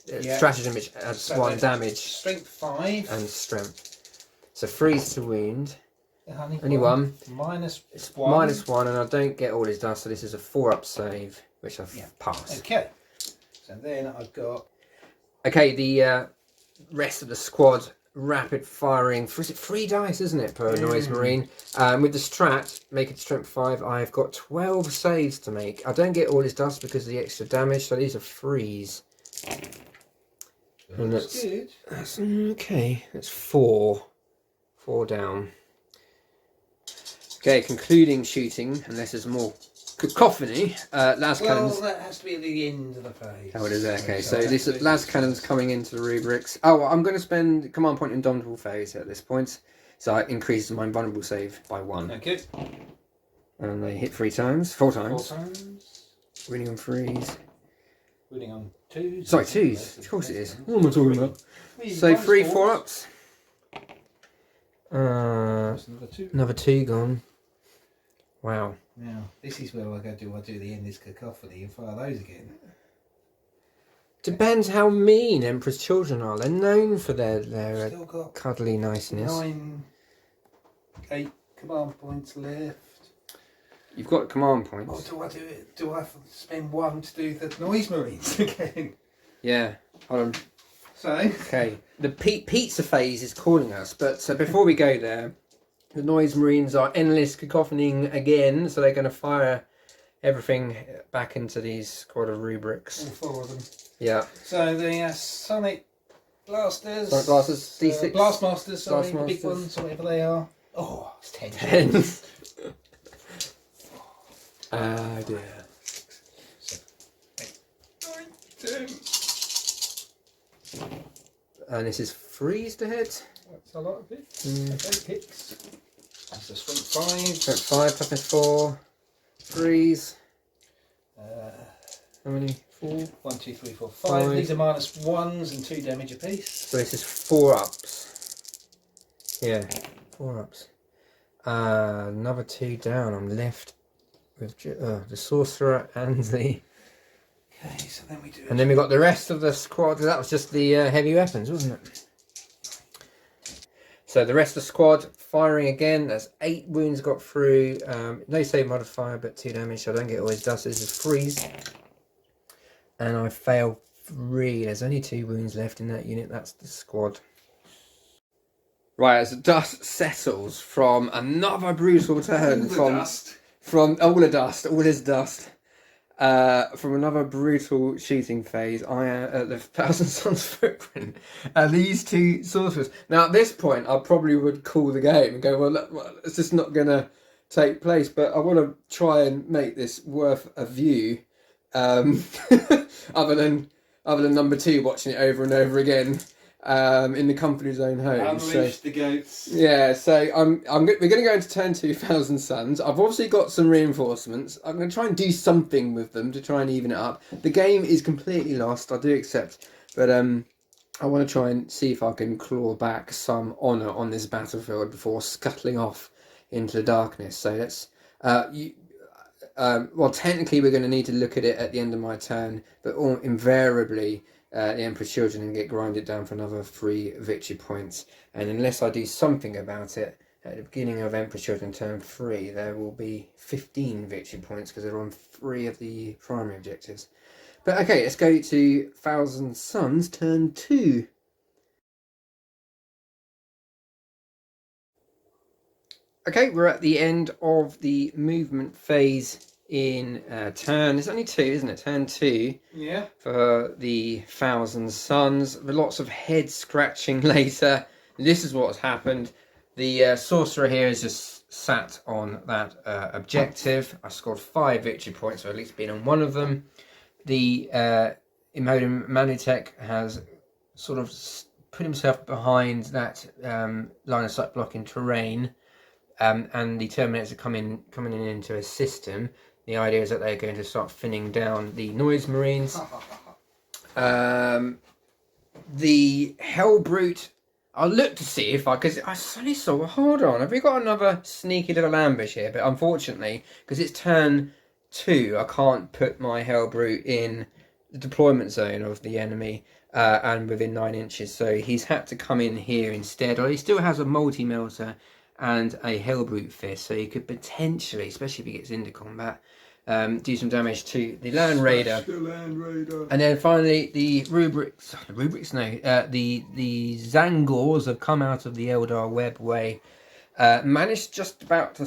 stratagem, which adds So 1 damage. Strength 5. And strength. So freeze to wound. Only 1. Minus 1. Minus 1, and I don't get all his dust, so this is a 4-up save, which I've passed. Okay. So then I've got... Okay, the rest of the squad, rapid firing. Is it 3 dice, isn't it, per Noise Marine? With the strat, make it strength 5, I've got 12 saves to make. I don't get all his dust because of the extra damage, so these are 3s. And That's good. That's okay. That's 4. 4 down. Okay, concluding shooting, unless there's more cacophony. Las cannons. Well, that has to be at the end of the phase. Oh, it is there. Okay, so this is las cannons coming into the rubrics. Oh, well, I'm going to spend command point indomitable phase at this point, so it increases my invulnerable save by 1. Okay. And they hit 4 times. 4 4 times. times. Winning on 3s. Winning on 2s. Sorry, 2s. Of course it is. What am I talking about? So 3 4-ups. Another 2 gone. Wow. Now, this is where I do the endless cacophony and fire those again. Depends how mean Emperor's children are. They're known for their Still got cuddly niceness. 8 command points left. You've got command points. Oh, do I do it? Do I spend 1 to do the Noise Marines again? Yeah. Hold on. So. Okay. The pizza phase is calling us, but before we go there, the Noise Marines are endless cacophonying again, so they're going to fire everything back into these squad of rubrics. All 4 of them. Yeah. So the Sonic Blasters. Sonic Blasters, D6. Blast Masters, sorry, Blast the big Masters. ones, whatever they are. Oh, it's 10. 10. Ah, dear. 9, 10. And this is freeze to hit. That's a lot of hits. Okay, hits. That's a strength 5. Strength 5, toughness 4. Freeze. How many? 4? 1, 2, 3, 4, 5. 5. These are minus 1s and 2 damage apiece. So this is 4-ups. Yeah, 4-ups. Another 2 down. I'm left with the sorcerer and the... Okay, so then we do... And then we got the rest of the squad. That was just the heavy weapons, wasn't it? So the rest of the squad firing again. That's 8 wounds got through. No save modifier, but 2 damage. So I don't get all his dust. This is freeze. And I fail 3. There's only 2 wounds left in that unit. That's the squad. Right, as the dust settles from another brutal turn from all the dust, all his dust. From another brutal shooting phase, I am at the Thousand Sons footprint. These 2 sorcerers. Now, at this point, I probably would call the game and go, well, look, it's just not going to take place. But I want to try and make this worth a view, other than number 2 watching it over and over again. In the company's own home. Unleash the goats. Yeah, so we're going to go into turn 2, Thousand Sons. I've obviously got some reinforcements. I'm going to try and do something with them to try and even it up. The game is completely lost, I do accept, but I want to try and see if I can claw back some honour on this battlefield before scuttling off into the darkness. So let's... well, technically we're going to need to look at it at the end of my turn, but invariably... the Emperor's Children and get grinded down for another 3 victory points. And unless I do something about it, at the beginning of Emperor's Children turn 3, there will be 15 victory points because they're on 3 of the primary objectives. But okay, let's go to Thousand Sons turn 2. Okay, we're at the end of the movement phase in turn. It's only 2, isn't it? Turn 2. Yeah. For the Thousand Sons. With lots of head scratching later. This is what's happened. The sorcerer here has just sat on that objective. I scored 5 victory points, or at least been on one of them. The Imodium Manutech has sort of put himself behind that line of sight blocking terrain, and the Terminators are coming in into assist him. The idea is that they're going to start thinning down the Noise Marines. The Hellbrute, I'll look to see if because I suddenly saw, hold on, have we got another sneaky little ambush here? But unfortunately, because it's turn 2, I can't put my Hellbrute in the deployment zone of the enemy and within 9 inches. So he's had to come in here instead. Or he still has a multi-melter and a Hellbrute fist, so he could potentially, especially if he gets into combat, do some damage to the Land Raider. And then finally the the Zangors have come out of the Eldar webway, managed just about to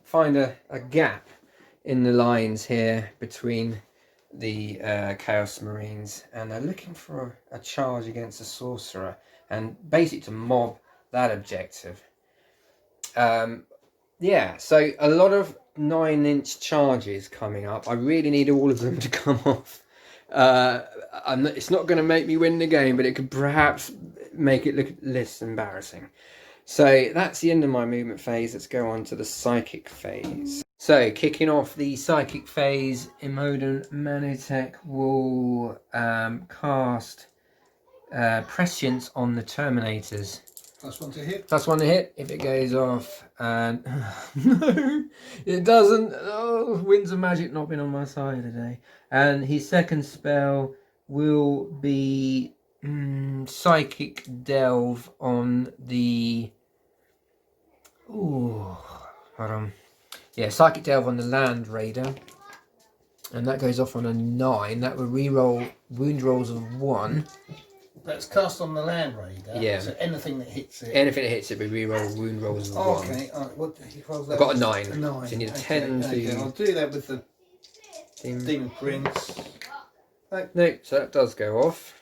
find a gap in the lines here between the Chaos Marines, and they're looking for a charge against the Sorcerer and basically to mob that objective. Yeah, so a lot of 9-inch charges coming up. I really need all of them to come off. It's not going to make me win the game, but it could perhaps make it look less embarrassing. So that's the end of my movement phase. Let's go on to the psychic phase. So kicking off the psychic phase, Imodium Manutech will cast Prescience on the Terminators. +1 to hit. +1 to hit if it goes off, and no, it doesn't. Oh, Winds of Magic not been on my side today. And his second spell will be Psychic Delve on the. Ooh, hold on. Yeah, Psychic Delve on the Land Raider, and that goes off on a 9. That will re-roll wound rolls of 1. That's cast on the Land Raider. Yeah. So anything that hits it. Anything that hits it, we re-roll wound rolls of 1. Okay. What he rolls that? I've got a 9. A 9. So you need a 10 to. Okay, I'll do that with the Demon Prince. No, so that does go off.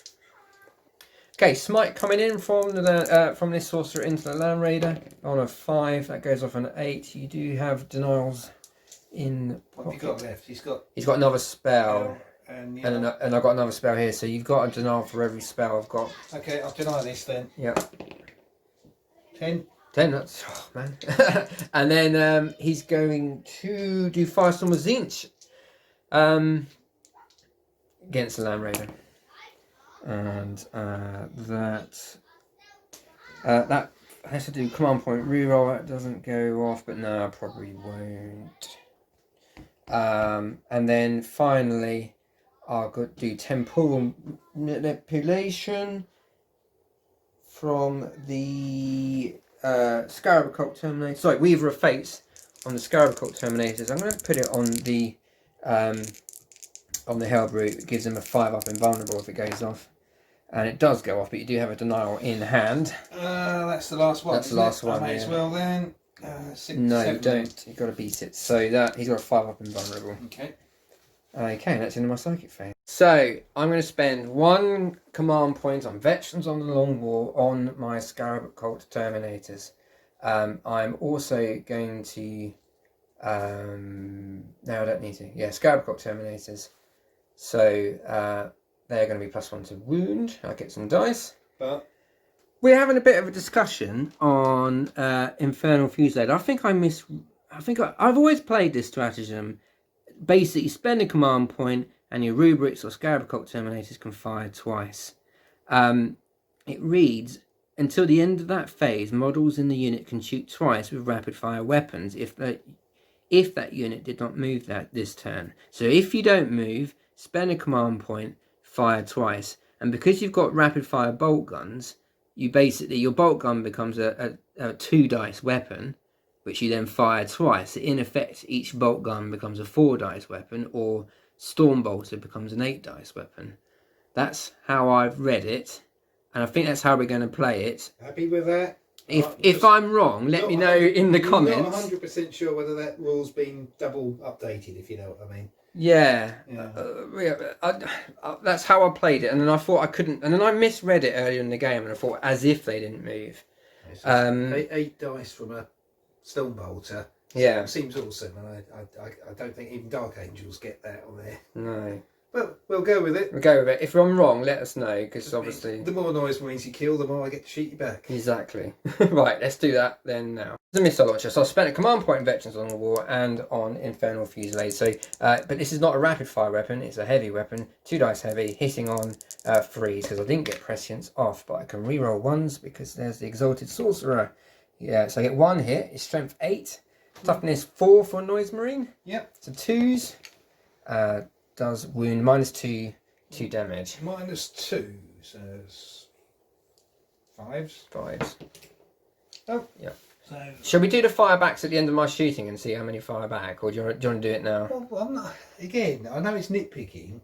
Okay, Smite coming in from this Sorcerer into the Land Raider on a 5. That goes off on an 8. You do have denials in. What have you got left? He's got another spell. And I've got another spell here, so you've got a denial for every spell I've got. Okay, I'll deny this then. Yeah. 10. 10, that's... Oh, man. And then he's going to do Firestorm with Zinch against the Land Raider. And that has to do command point reroll. That doesn't go off, but no, I probably won't. And then finally, I'll go do temporal manipulation from the Scarab Occult Terminator. Sorry, Weaver of Fates on the Scarab Occult Terminators. I'm going to put it on the Hellbrute. It gives them a 5-up invulnerable if it goes off. And it does go off, but you do have a denial in hand. That's the last one. That's the last one. I may as well then. 6, no, 7. you don't. You've got to beat it. So that he's got a 5-up invulnerable. Okay. Okay, that's into my psychic phase. So I'm going to spend 1 command point on Veterans on the Long War on my Scarab Occult Terminators. I'm also going to. No, I don't need to. Yeah, Scarab Occult Terminators. So they're going to be +1 to wound. I'll get some dice. But we're having a bit of a discussion on Infernal Fusillade. I've always played this stratagem. Basically, spend a command point and your rubrics or Scarab Occult Terminators can fire twice. It reads, until the end of that phase, models in the unit can shoot twice with rapid fire weapons if that unit did not move this turn. So if you don't move, spend a command point, fire twice. And because you've got rapid fire bolt guns, your bolt gun becomes a 2-dice weapon, which you then fire twice. In effect, each bolt gun becomes a 4-dice weapon, or Storm Bolter becomes an 8-dice weapon. That's how I've read it, and I think that's how we're going to play it. Happy with that? If I'm wrong, let me know in the comments. I'm not 100% sure whether that rule's been double updated, if you know what I mean. Yeah, yeah. That's how I played it, and then I thought I couldn't, and then I misread it earlier in the game, and I thought as if they didn't move. 8 dice from a Stormbolter. Yeah. Seems awesome, and I don't think even Dark Angels get that on there. No. But we'll go with it. We'll go with it. If I'm wrong, let us know, because obviously... The more noise marines you kill, the more I get to shoot you back. Exactly. Right, let's do that then now. The missile launcher. So I spent a command point in Veterans on the War and on Infernal Fusillade. So, but this is not a rapid fire weapon, it's a heavy weapon. 2 dice heavy, hitting on 3s, because I didn't get prescience off, but I can reroll 1s because there's the Exalted Sorcerer. Yeah, so I get 1 hit, it's strength 8, toughness 4 for a Noise Marine. Yep. So 2s. Does wound -2, 2 damage. -2, so it's 5s. 5s. Oh, yeah. So shall we do the firebacks at the end of my shooting and see how many fire back, or do you want to do it now? Well, I'm not. Again, I know it's nitpicking,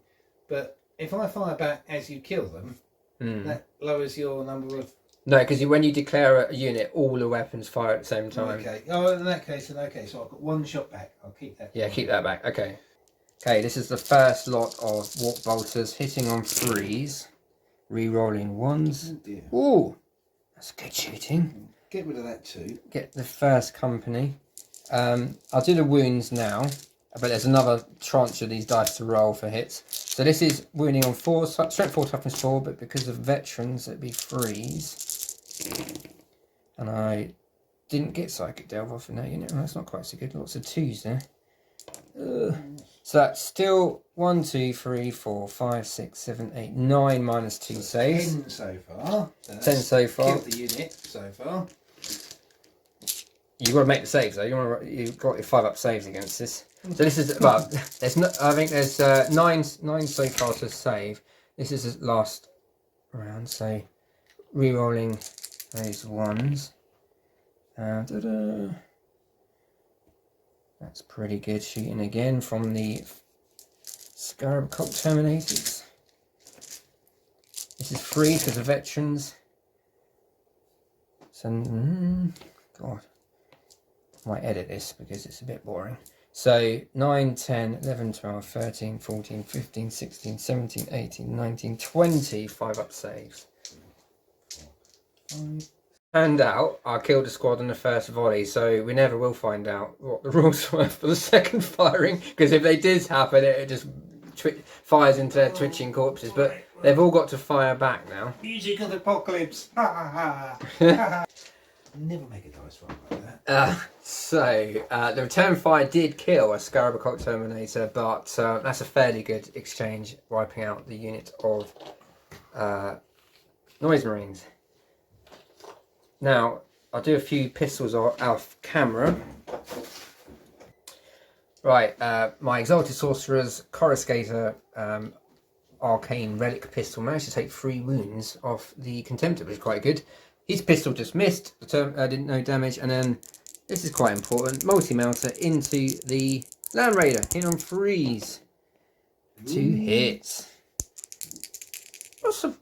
but if I fire back as you kill them, that lowers your number of. No, because when you declare a unit, all the weapons fire at the same time. Okay. Oh, in that case, then okay. So I've got 1 shot back. I'll keep that. Yeah, keep that back. Okay. Okay, this is the first lot of warp bolters hitting on 3s, re-rolling 1s. Oh dear. Ooh, that's good shooting. Get rid of that too. Get the first company. I'll do the wounds now, but there's another tranche of these dice to roll for hits. So this is wounding on 4, strength 4, toughness 4, but because of veterans, it'd be 3s. And I didn't get Psychic Delve off in that unit. Oh, that's not quite so good. Lots of 2s there. So that's still 1, 2, 3, 4, 5, 6, 7, 8, 9 -2 saves. 10 so far. So 10 so far. Killed the unit so far. You've got to make the saves though. You've got your 5-up saves against this. So this is well. There's no, I think there's 9 so far to save. This is the last round. So re-rolling those 1s. That's pretty good shooting again from the Scarab Occult Terminators. This is 3 because of veterans. So, God, I might edit this because it's a bit boring. So 9, 10, 11, 12, 13, 14, 15, 16, 17, 18, 19, 20 5-up saves. And out, I killed a squad on the first volley, so we never will find out what the rules were for the second firing, because if they did happen, it just fires into their twitching corpses. But they've all got to fire back now. Music of the apocalypse. Ha ha. Never make a dice roll like that. The return fire did kill a Scarab Occult Terminator, but that's a fairly good exchange, wiping out the unit of Noise Marines. Now, I'll do a few pistols off camera. Right, my Exalted Sorcerer's Coruscator Arcane Relic pistol managed to take 3 wounds off the Contemptor, which is quite good. His pistol just missed, didn't know damage, and then, this is quite important, multi-melter into the Land Raider, in on 3s. 2 hits. What's the,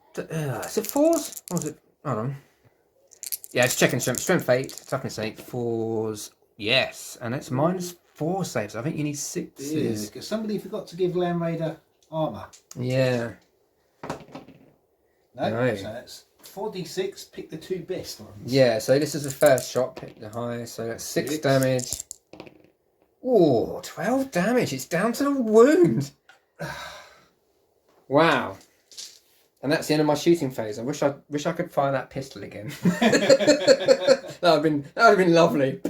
is it 4s? Or is it, hold on. Yeah, it's checking strength. Strength 8, toughness 8, 4s. Yes, and it's -4 saves. I think you need 6s. Because somebody forgot to give Land Raider armour. Yeah. No. So that's 4d6, pick the 2 best ones. Yeah, so this is the first shot, pick the highest. So that's 6 damage. Ooh, 12 damage. It's down to the wound. Wow. And that's the end of my shooting phase. I wish I could fire that pistol again. that would have been lovely.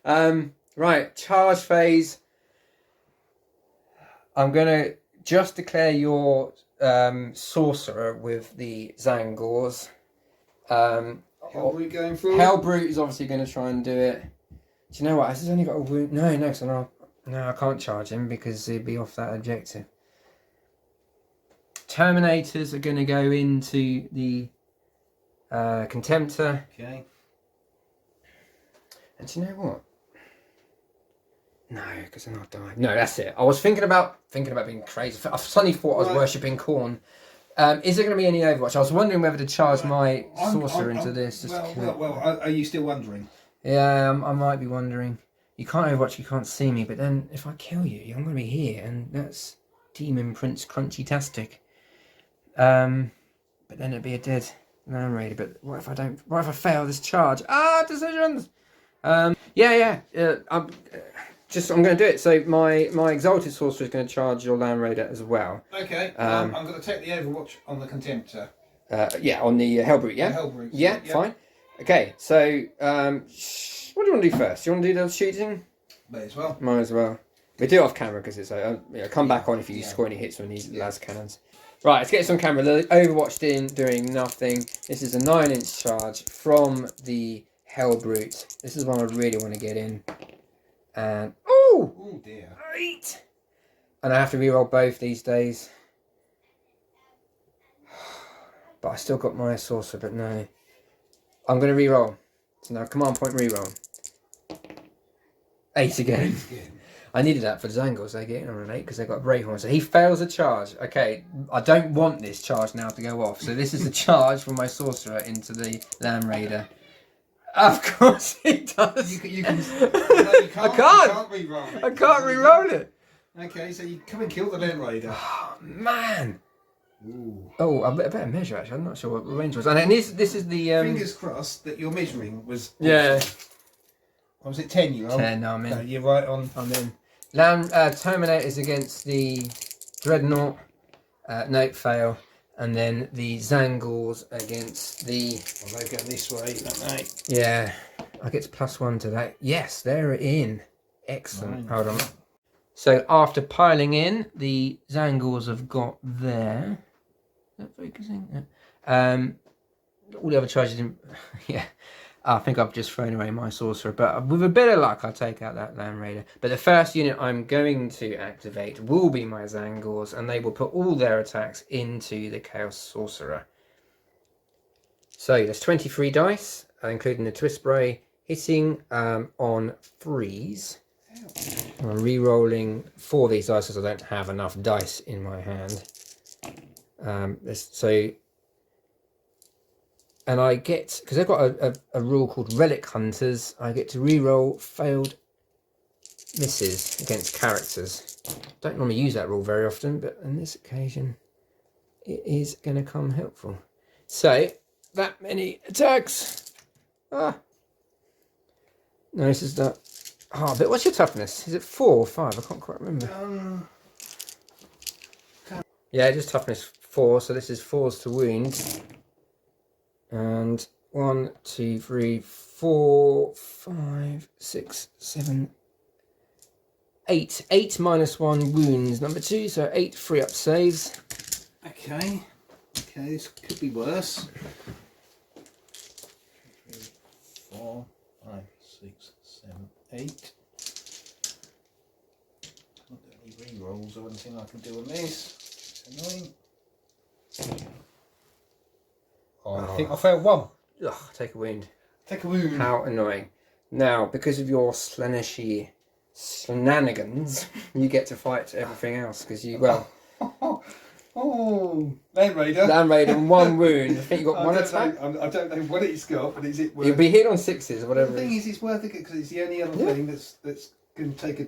Right, charge phase. I'm gonna just declare your sorcerer with the Zangors. Hellbrute going for? Hellbrute is obviously going to try and do it. Do you know what? Has he only got a wound? No, so no, I can't charge him because he'd be off that objective. Terminators are going to go into the Contemptor. Okay. And do you know what? No, because then I'll die. No, that's it. I was thinking about being crazy. I suddenly thought I was worshipping Khorne. Is there going to be any Overwatch? I was wondering whether to charge my sorcerer into this. Are you still wondering? Yeah, I might be wondering. You can't Overwatch, you can't see me, but then if I kill you, I'm going to be here, and that's Demon Prince Crunchy-tastic. But then it'd be a dead Land Raider. But what if I don't? What if I fail this charge? Decisions! I'm going to do it. So my Exalted Sorcerer is going to charge your Land Raider as well. Okay. I'm going to take the Overwatch on the Contemptor. On the Hellbrute, yeah? The Hellbrute. Yeah, fine. Okay, so what do you want to do first? You want to do the shooting? May as well. Might as well. We do it off camera because it's come back on if you score any hits on these las cannons. Right, let's get this on camera. The Overwatched in, doing nothing. This is a 9-inch charge from the Hellbrute. This is one I really want to get in. And oh dear, 8. And I have to reroll both these days. But I still got my sorcerer, but no. I'm going to reroll. So now command point reroll. 8 again. I needed that for Zangles. They get in on an 8 because they got a Brayhorn. So he fails a charge. Okay, I don't want this charge now to go off. So this is a charge from my sorcerer into the Land Raider. Of course he does. You can I can't re-roll it. I can't re-roll it. Okay, so you come and kill the Land Raider. Oh, man. Ooh. Oh, I better measure actually. I'm not sure what the range was. And this is the fingers crossed that your measuring was. Yeah. Or was it 10 you rolled? 10. No, I'm in. No, you're right on. I'm in. Land Terminators against the Dreadnought. No, fail. And then the Zangles against the. Well, they go this way, don't they? Yeah, I get +1 to that. Yes, they're in. Excellent. Hold on. So after piling in, the Zangles have got there. Is that focusing? Yeah. All the other charges didn't. Yeah. I think I've just thrown away my sorcerer, but with a bit of luck, I'll take out that Land Raider. But the first unit I'm going to activate will be my Zangles, and they will put all their attacks into the Chaos Sorcerer. So there's 23 dice, including the Twist Spray, hitting on 3s. I'm re-rolling 4 of these dice because I don't have enough dice in my hand. And I get, because they've got a rule called Relic Hunters, I get to re-roll failed misses against characters. Don't normally use that rule very often, but on this occasion, it is going to come helpful. So, that many attacks. No, this is not. Oh, but what's your toughness? Is it 4 or 5? I can't quite remember. Yeah, just toughness 4, so this is 4s to wound. And 1, 2, 3, 4, 5, 6, 7, 8. 8 -1 wounds, number 2, so 8 free up saves. Okay, this could be worse. 3, 4, 5, 6, 7, 8. Not got any re-rolls or anything I can do on this. It's annoying. I think I failed 1. Ugh, take a wound. Take a wound. How annoying. Now, because of your Slanishy shenanigans, you get to fight everything else, because you, well... Land Raider. Land Raider, 1 wound. I think you got 1 attack. I don't know what it's got, but is it worth... You'll be hit on 6s or whatever. The thing is, it's worth it because it's the only other thing that's going to take a...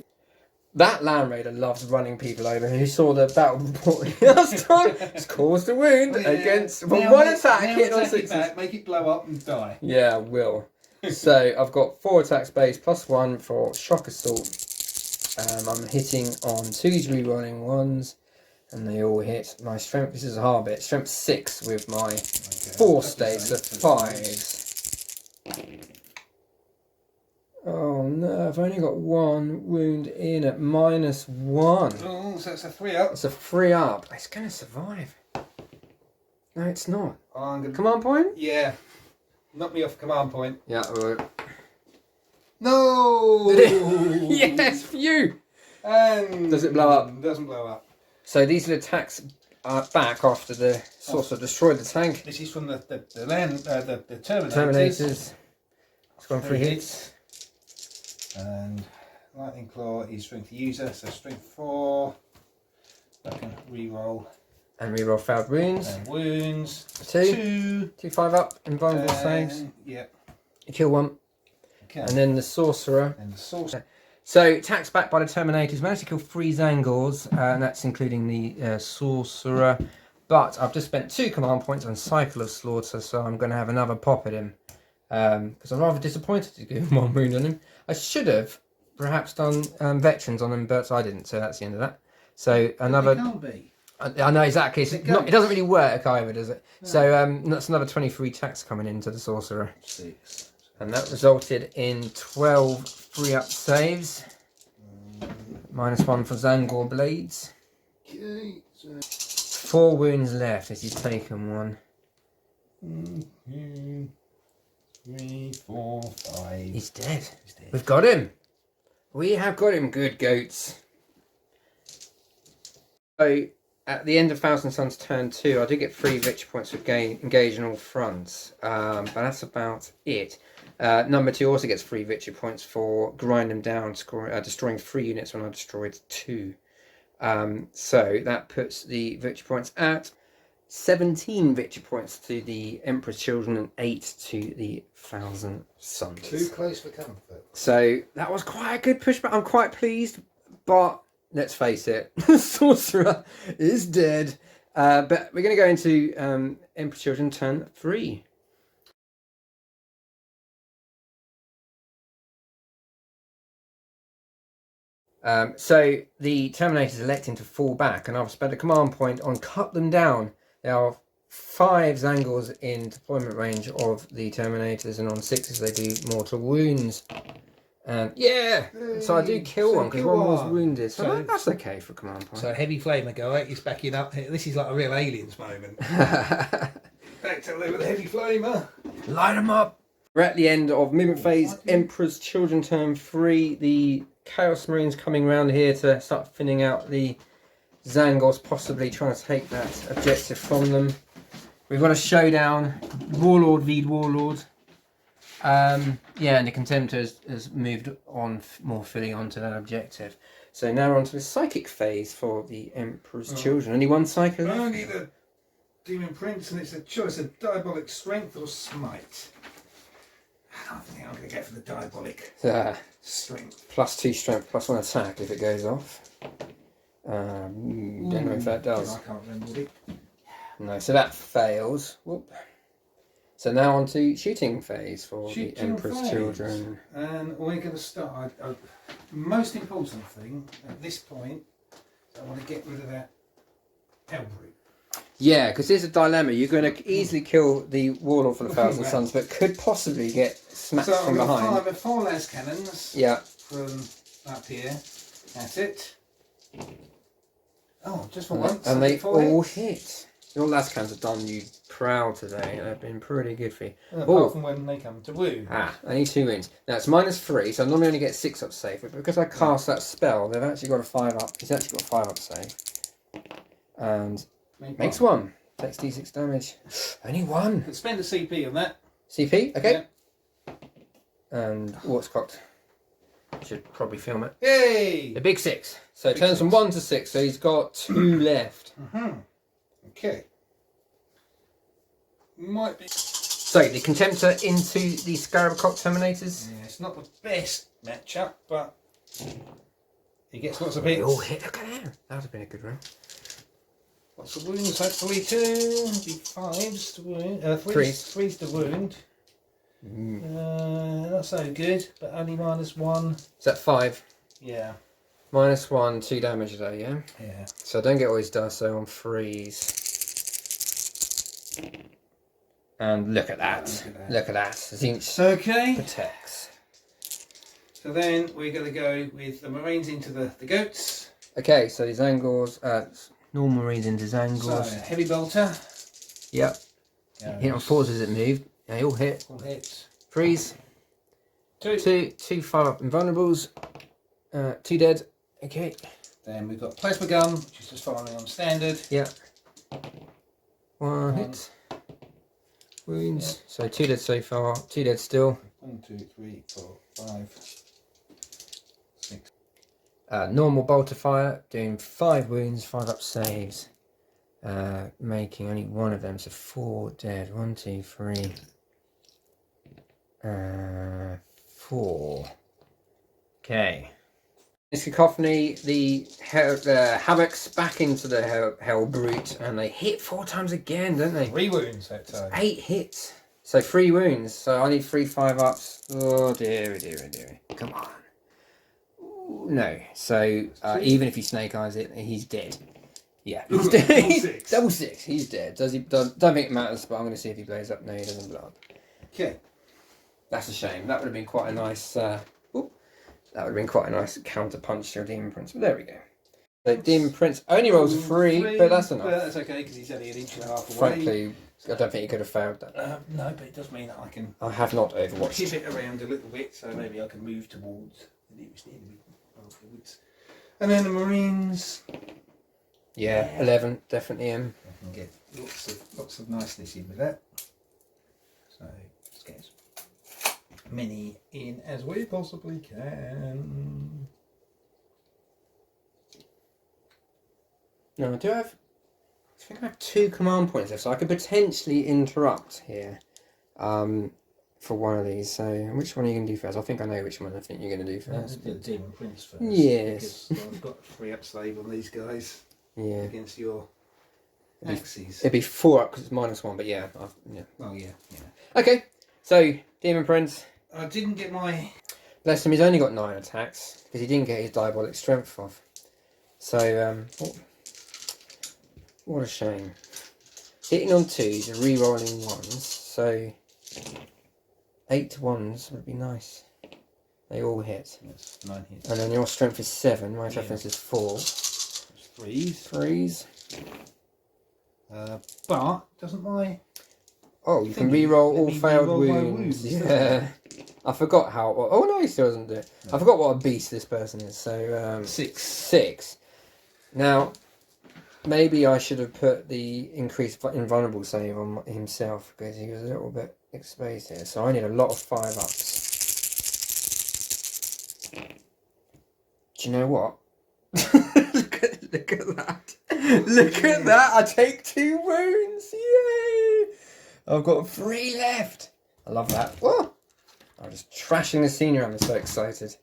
That Land Raider loves running people over. Who saw the battle report last time? It's caused a wound against... Well, 1 attack hit on 6s. Make it blow up and die. Yeah, I will. So, I've got 4 attack space, +1 for Shock Assault. I'm hitting on 2s, re-rolling 1s. And they all hit. My strength, this is a hard bit, strength 6 with my 4 states, so 5s. Oh no, I've only got 1 wound in at -1. Oh, so it's a 3 up. It's a 3 up. It's going to survive. No, it's not. Oh, I'm gonna... Command point? Yeah. Knock me off command point. Yeah, right. No! Yes, phew! And... Does it blow up? Doesn't blow up. So these are the attacks back after the sorcerer destroyed the tank. This is from the Terminators. Terminators. It's gone 3 hits. And Lightning Claw is strength user, so strength 4. I can re-roll. And reroll failed wounds. And wounds. 2. 2 5 up, invulnerable saves. Yep. You kill 1. Okay. And then the sorcerer. And the sorcerer. So, attacks back by the Terminators. Managed to kill 3 Zangles, and that's including the sorcerer. But I've just spent 2 command points on Cycle of Slaughter, so I'm going to have another pop at him. because I'm rather disappointed to give him 1 wound on him. I should have perhaps done veterans on him, but I didn't, so that's the end of that. So another... It can't be. I know exactly. It doesn't really work either, does it? No. So that's another 23 tax coming into the sorcerer. 6. And that resulted in 12 free-up saves. -1 for Zangor Blades. Okay. So 4 wounds left as he's taken 1. 1, 2, 3, 4, 5. He's dead. We've got him. We have got him, good goats. So at the end of Thousand Suns turn 2, I do get 3 victory points for engage on all fronts. But that's about it. Number 2 also gets 3 victory points for grind them down, destroying 3 units when I destroyed 2. So that puts the victory points at 17 victory points to the Emperor's Children and 8 to the Thousand Suns. Too close for comfort. So that was quite a good pushback. I'm quite pleased, but let's face it, the Sorcerer is dead. But we're going to go into Emperor's Children turn 3. So the Terminator is electing to fall back, and I've spent a command point on cut them down. There are 5 Zangors in deployment range of the Terminators, and on 6s they do mortal wounds. And yeah, so I do kill one because one was wounded. So that's okay for command point. So heavy flamer go out, he's backing up. This is like a real Aliens moment. Back to live with the heavy flamer. Light them up. We're at the end of movement phase, Emperor's Children turn 3. The Chaos Marines coming around here to start thinning out the Zangors, possibly trying to take that objective from them. We've got a showdown, Warlord v Warlord. Yeah, and the Contemptor has moved on more fully onto that objective. So now we're on to the Psychic phase for the Emperor's Children. Only 1 Psycho left. Only the Demon Prince, and it's a choice of Diabolic Strength or Smite. I think I'm going to go for the Diabolic Strength. +2 strength, +1 attack if it goes off. Don't know if that does. I can't remember what it. No, so that fails. Whoop. So now on to shooting phase for the Emperor's Children. And we're going to start. Most important thing at this point, I want to get rid of that Hellbrute. Yeah, because there's a dilemma. You're going to easily kill the Warlord for the Thousand Suns, but could possibly get smacked from behind. So I've 4 las cannons. Yeah. From up here. That's it. Oh, just for once. And they all hit. Your las cannons have done you proud today. They've been pretty good for you. Apart from when they come to wound. Only 2 wounds. Now it's -3, so I normally only get 6 up save, but because I cast that spell, they've actually got a 5 up. He's actually got a 5 up save. And makes 1. Takes d6 damage. Only 1. Could spend a CP on that. CP, okay. Yeah. And what's cocked? Should probably film it. Yay! The big 6. So it turns from 1 to 6, so he's got 2 left. Okay. Might be. So the Contemptor into the Scarab Cock Terminators. Yeah, it's not the best matchup, but he gets lots of hits. They all hit. Look at him. That would have been a good round. Lots of wounds, hopefully too. Be 5s to wound. 3s to wound. Not so good, but only -1. Is that 5? Yeah. -1, 2 damage there, yeah? Yeah. So I don't get all his dice, so on 3s. And look at that. Look at that. Zinch Okay. protects. So then we're going to go with the Marines into the goats. Okay, so these Zangors, normal Marines into Zangors. So, heavy bolter. Yep. Hit on 4s as it moved. They all hit. All hits. 3s. 2 5-up invulnerables. 2 dead. Okay. Then we've got plasma gun, which is just firing on standard. Yeah. 1 hit. Wounds. Yeah. So 2 dead so far. 2 dead still. 1, 2, 3, 4, 5, 6. Normal bolter fire, doing 5 wounds, 5 up saves. Making only 1 of them, so 4 dead. 1, 2, 3. 4. Okay. This cacophony, the Havoc's back into the Hell Brute, and they hit 4 times again, don't they? 3 wounds that time. 8 hits. So 3 wounds. So I need 3 5-ups. Oh dear, oh dear, oh dear. Come on. Ooh, no. So even if he snake eyes it, he's dead. Yeah, he's dead. Double 6. Double 6. He's dead. Don't think it matters, but I'm going to see if he blows up. No, he doesn't blow up. Okay. That's a shame. That would have been quite a nice. That would have been quite a nice counter punch to your Demon Prince. But there we go. The Demon Prince only rolls 3, but that's enough. But that's okay because he's only an inch and a half away. Frankly, I don't think he could have failed that. No, but it does mean that I can. I have not overwatched. Pivot around a little bit, so maybe I can move towards the nearest enemy afterwards. And then the Marines. Yeah, 11, definitely him. I can get lots of niceness in with that. So let's get as many in as we possibly can. No, I think I have 2 command points left, so I could potentially interrupt here for one of these. So which one are you going to do first? I think I know which one I think you're going to do first. The Demon Prince first. Yes. Because I've got 3 up slave on these guys. Yeah. Against your axes. It'd be 4 up because it's -1, but yeah. Yeah. Oh yeah. Okay, so Demon Prince. I didn't get my. Bless him, he's only got 9 attacks because he didn't get his diabolic strength off. So, what a shame. Hitting on 2s and re-rolling 1s, so 8 1s would be nice. They all hit. Yes, 9 hits. And then your strength is 7, my toughness is 4. 3s. But doesn't my. Oh, you can re-roll all failed re-roll my wounds. wounds, Yeah. I forgot how. Oh no, he still doesn't do it. No. I forgot what a beast this person is. So 6. Now, maybe I should have put the increased invulnerable save on himself because he was a little bit exposed here. So I need a lot of 5-ups. Do you know what? look at that. Look at that. I take 2 wounds. Yay! I've got 3 left. I love that. Whoa! I'm just trashing the scenery. I'm so excited.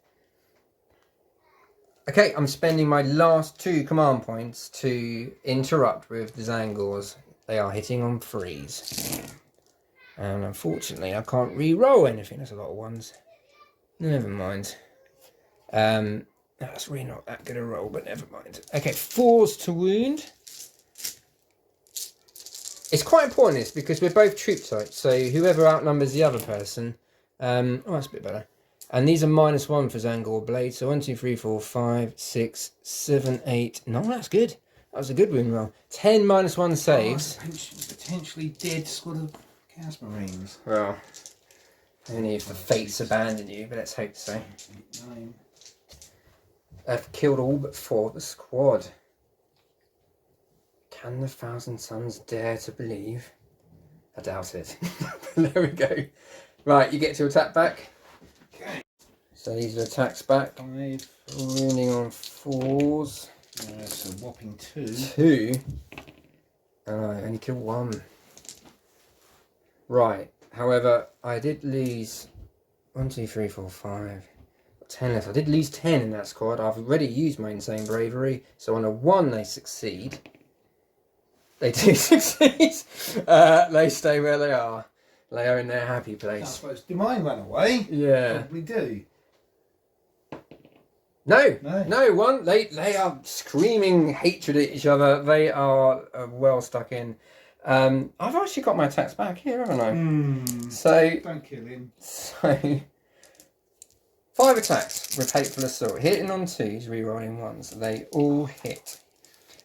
Okay, I'm spending my last 2 command points to interrupt with the Zangors. They are hitting on 3s. And unfortunately, I can't re-roll anything. There's a lot of 1s. Never mind. That's really not that good a roll, but never mind. Okay, 4s to wound. It's quite important this because we're both troop types, so whoever outnumbers the other person. Oh, that's a bit better. And these are -1 for Zangor Blade. So 1, 2, 3, 4, 5, 6, 7, 8. No, that's good. That was a good wound roll. 10 -1 saves. Potentially dead squad of Chaos Marines. Well, only if the fates abandon you, but let's hope so. 8, 9. I've killed all but 4 of the squad. Can the Thousand Suns dare to believe? I doubt it. There we go. Right, you get to attack back. Okay. So these are attacks back. 5. Wounding on 4s. That's a whopping 2. 2. And I only killed 1. Right. However, I did lose 1, 2, 3, 4, 5. 10 left. I did lose 10 in that squad. I've already used my insane bravery. So on a 1 they succeed. They do succeed. They stay where they are. They are in their happy I place. suppose. Do mine run away? Yeah. Probably do. No. One. They are screaming hatred at each other. They are well stuck in. I've actually got my attacks back here, haven't I? So don't kill him. So 5 attacks with hateful assault. Hitting on 2s, rerolling 1s. They all hit.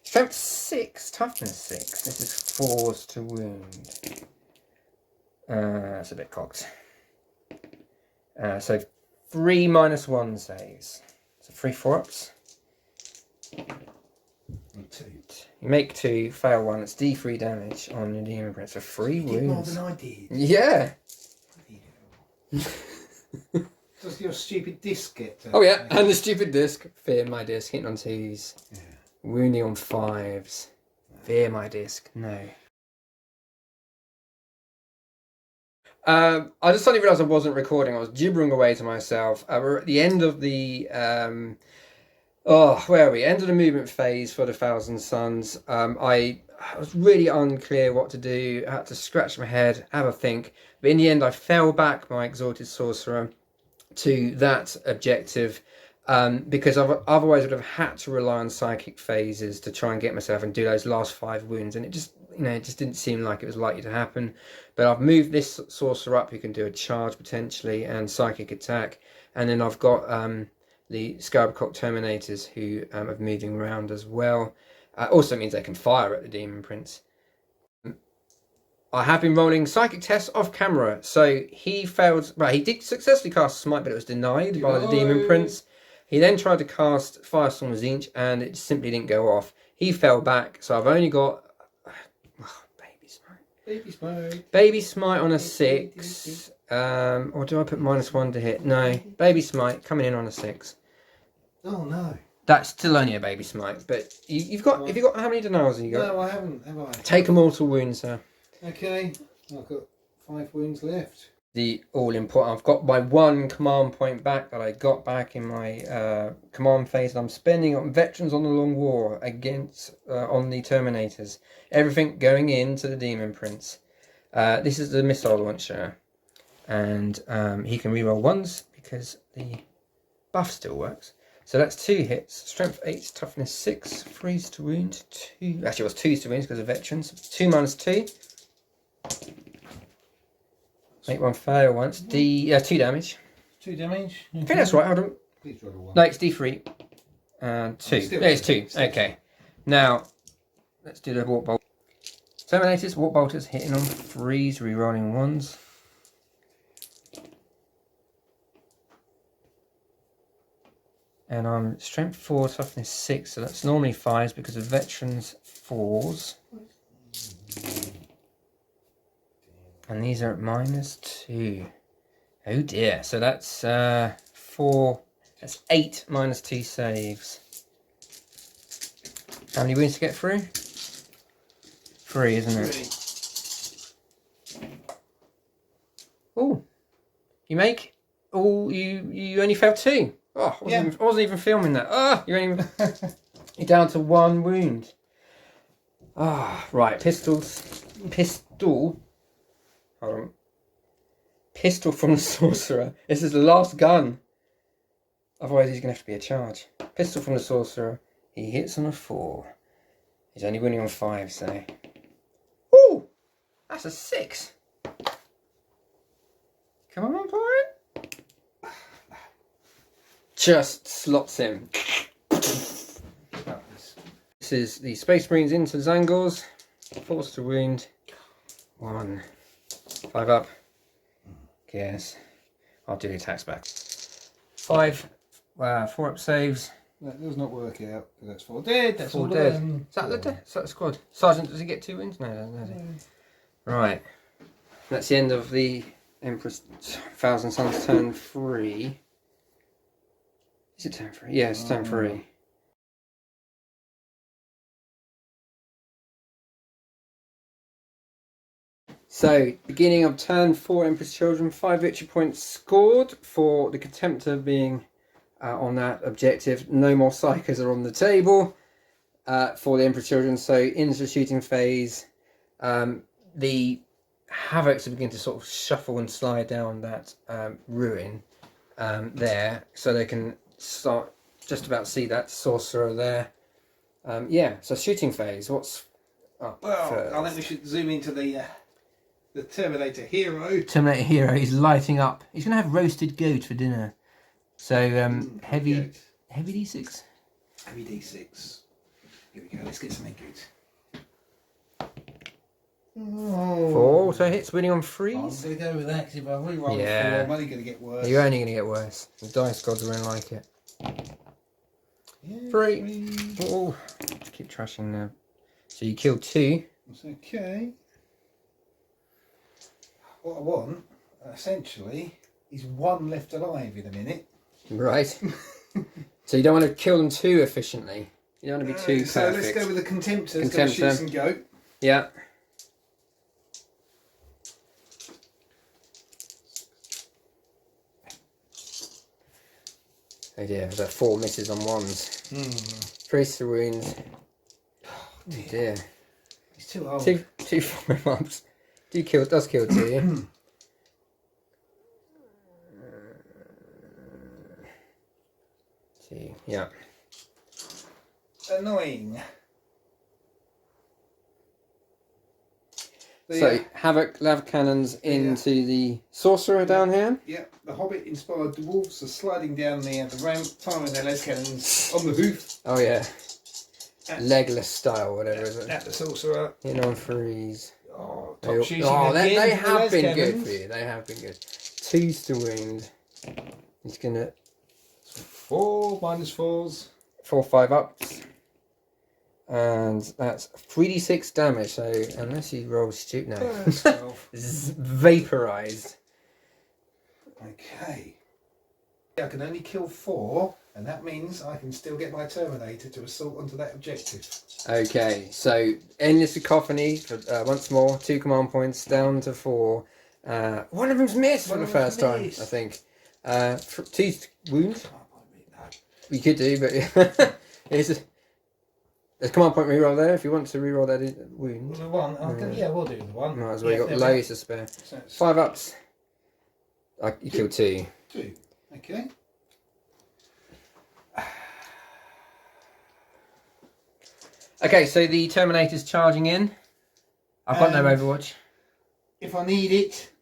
Strength 6, toughness 6. This is 4s to wound. That's a bit cocked. So 3 -1 saves. So 3 4-ups. 2. You make 2, fail 1. It's D3 damage on your Demon Prince for 3 You did more wounds. than I did. Yeah. Does your stupid disc get? Oh yeah, and the stupid disc. Fear my disc. Hitting on 2s. Yeah. Wounding on 5s. Fear my disc. No. I just suddenly realised I wasn't recording. I was gibbering away to myself. We're at the end of the where are we? End of the movement phase for the Thousand Suns. I I was really unclear what to do. I had to scratch my head, have a think. But in the end, I fell back my Exalted Sorcerer to that objective, because otherwise I would have had to rely on psychic phases to try and get myself and do those last 5 wounds, and it just didn't seem like it was likely to happen. But I've moved this sorcerer up who can do a charge potentially and psychic attack, and then I've got the Scarab Cult Terminators who are moving around as well. Also means they can fire at the Demon Prince. I have been rolling psychic tests off camera, so he failed. Well, he did successfully cast Smite, but it was denied by the Demon Prince. He then tried to cast Firestorm Zinch, and it simply didn't go off. He fell back, so I've only got Baby Smite on a 6. Or do I put -1 to hit? No, Baby Smite coming in on a 6. Oh no. That's still only a Baby Smite, but you've got. Have you got how many denials have you got? No, I haven't. Have I? Take a mortal wound, sir. Okay, I've got 5 wounds left. The all important. I've got my 1 command point back that I got back in my command phase. And I'm spending on veterans on the long war against on the Terminators. Everything going into the Demon Prince. This is the missile launcher, and he can reroll 1s because the buff still works. So that's 2 hits. Strength 8, toughness 6, freeze to wound 2. Actually, it was 2s to wounds because of veterans. 2 -2. Make 1 fail once. 2 damage. 2 damage. I think that's right. Hold on. Please roll a 1. No, it's D3. And 2. Yeah, it's 2. Okay. Now, let's do the Warp Bolt. Terminators, Warp Bolters hitting on 3s, rerolling 1s. And I'm strength 4, toughness 6, so that's normally 5s because of veterans 4s. And these are at -2. Oh dear, so that's 4, that's 8 -2 saves. How many wounds to get through? 3, isn't it? 3. Oh, you make, you only failed 2. Oh, I wasn't even filming that. Oh, you're down to 1 wound. Ah, right, pistol. Hold on. Pistol from the Sorcerer. This is the last gun. Otherwise he's going to have to be a charge. Pistol from the Sorcerer. He hits on a 4. He's only winning on 5, so... Ooh! That's a 6. Come on, boy. Just slots him. This is the Space Marines into Zangors. Force to wound. 1. 5 up. Yes. I'll do the attacks back. 5. 4 up saves. That does not work out. That's 4 dead. That's 4 all dead. Is that the squad? Sergeant, does he get 2 wins? No, does he? Right. That's the end of the Emperor's Thousand Sons turn 3. Is it turn 3? Yeah, it's turn 3. So, beginning of turn 4, Emperor's Children, 5 victory points scored for the Contemptor being on that objective. No more Psychers are on the table for the Emperor's Children. So, into the shooting phase, the Havocs are beginning to sort of shuffle and slide down that ruin there. So they can start just about see that Sorcerer there. Yeah, so shooting phase, what's up first? I think we should zoom into the Terminator Hero. Terminator Hero, he's lighting up. He's going to have roasted goat for dinner. So, heavy D6? Heavy D6. Here we go, let's get something good. 4, so hits winning on 3s. I'm going to go with that because if I re-roll a 4, I'm only going to get worse. You're only going to get worse. The dice gods won't like it. Yeah, 3. Oh, keep trashing now. So you killed 2. That's okay. What I want, essentially, is 1 left alive in a minute. Right. So you don't want to kill them too efficiently. You don't want to be too perfect. So let's go with the Contemptor. Let's go shoot some goat. Yeah. Oh dear, there's 4 misses on 1s. 3 wounds. Oh dear. He's too old. Two follow-ups. Does kill 2, yeah? Two, yeah. Annoying. So, Havoc lava cannons into the sorcerer down here. Yeah, the Hobbit-inspired dwarves are sliding down the ramp, firing their lead cannons on the hoof. Oh yeah, Legolas style, whatever is it? At the sorcerer. In on freeze. Oh, They top shooting again they for the have les been good cannons. for you. They have been good. 2's to wound. He's gonna 4 -4s. 4, 5 ups. And that's 3d6 damage, so unless he rolls stupid, no. Vaporized. Okay. I can only kill 4, and that means I can still get my Terminator to assault onto that objective. Okay, so endless cacophony for once more, 2 command points down to 4. One of them's missed for the first time, I think. 2's wound. We could do, but there's a command point reroll there if you want to reroll that wound. The one, yeah, we'll do the one. Might as well, you've got loads to spare. 5 ups. You killed 2. 2, okay. Okay, so the Terminator's charging in. I've got no Overwatch. If I need it,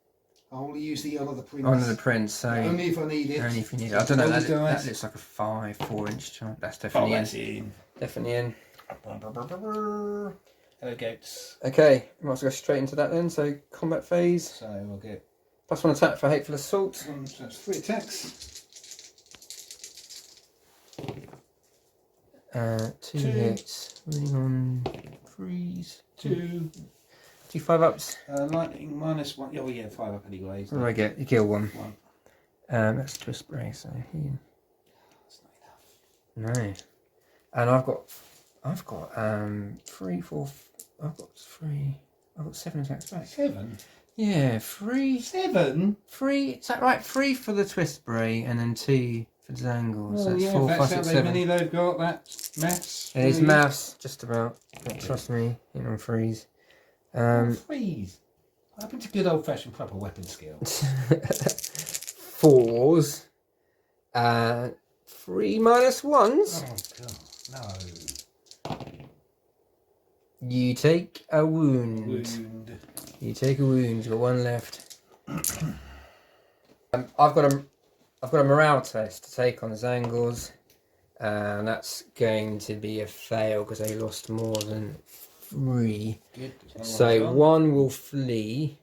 I will use the Honor the Prince. Honor the Prince, so... Only if I need it. Only if you need it. I don't know, that looks like a 4-inch charge. That's definitely in. Definitely in. Hello, goats. Okay, might as well go straight into that then. So, combat phase. So we'll get... +1 attack for Hateful Assault. So that's 3 attacks. 2 hits. Running on freeze. 2. 2 5 ups. Lightning -1. Oh yeah, 5 up anyway. What do I get? You kill 1. 1. That's twist spray, so he... That's not enough. No. And I've got 3, 4... I've got 7 attacks back. 7? Yeah, 3... 7? 3... Is that right? 3 for the twist spray and then 2 for the Zangle. So Oh it's yeah, 4, 5, that's 6, how 7. many they've got. That's maths. It is maths, just about. But trust me, in on freeze. Freeze. What happened to good old-fashioned proper weapon skills? 4s. 3 -1s. Oh god, no. You take a wound. You take a wound. You've got 1 left. I've got a morale test to take on the Zangles, and that's going to be a fail because they lost more than 3. Good. So 1 will flee,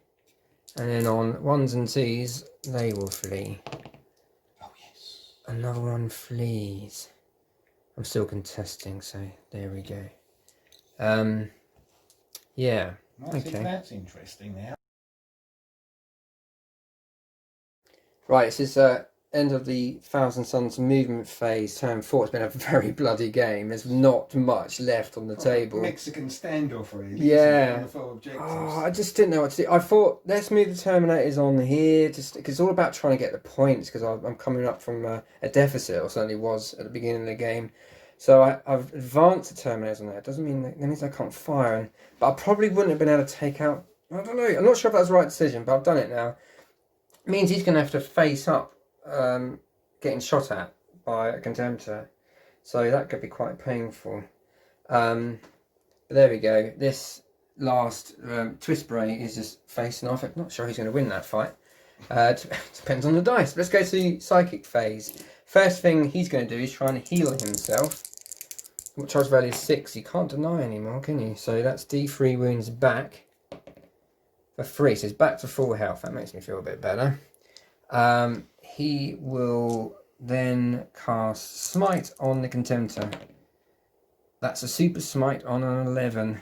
and then on 1s and 2s they will flee. Oh yes. Another one flees. I'm still contesting, so there we go. Yeah. Okay. That's interesting now. Right, this is end of the Thousand Suns movement phase, turn 4. It's been a very bloody game. There's not much left on the table. Mexican standoff, really. Yeah. Objectives. Oh, I just didn't know what to do. I thought, let's move the Terminators on here, just because it's all about trying to get the points, because I'm coming up from a deficit, or certainly was at the beginning of the game. So I've advanced the Terminators on there. It doesn't mean that means I can't fire, but I probably wouldn't have been able to take out... I don't know. I'm not sure if that was the right decision, but I've done it now. It means he's going to have to face up getting shot at by a Contemptor. So that could be quite painful. But there we go. This last Twist Bray is just facing off. I'm not sure who's going to win that fight. Depends on the dice. Let's go to Psychic phase. First thing he's going to do is try and heal himself. Charge value is 6. You can't deny anymore, can you? So that's D3 wounds back for 3. So he's back to full health. That makes me feel a bit better. He will then cast Smite on the Contemptor. That's a Super Smite on an 11.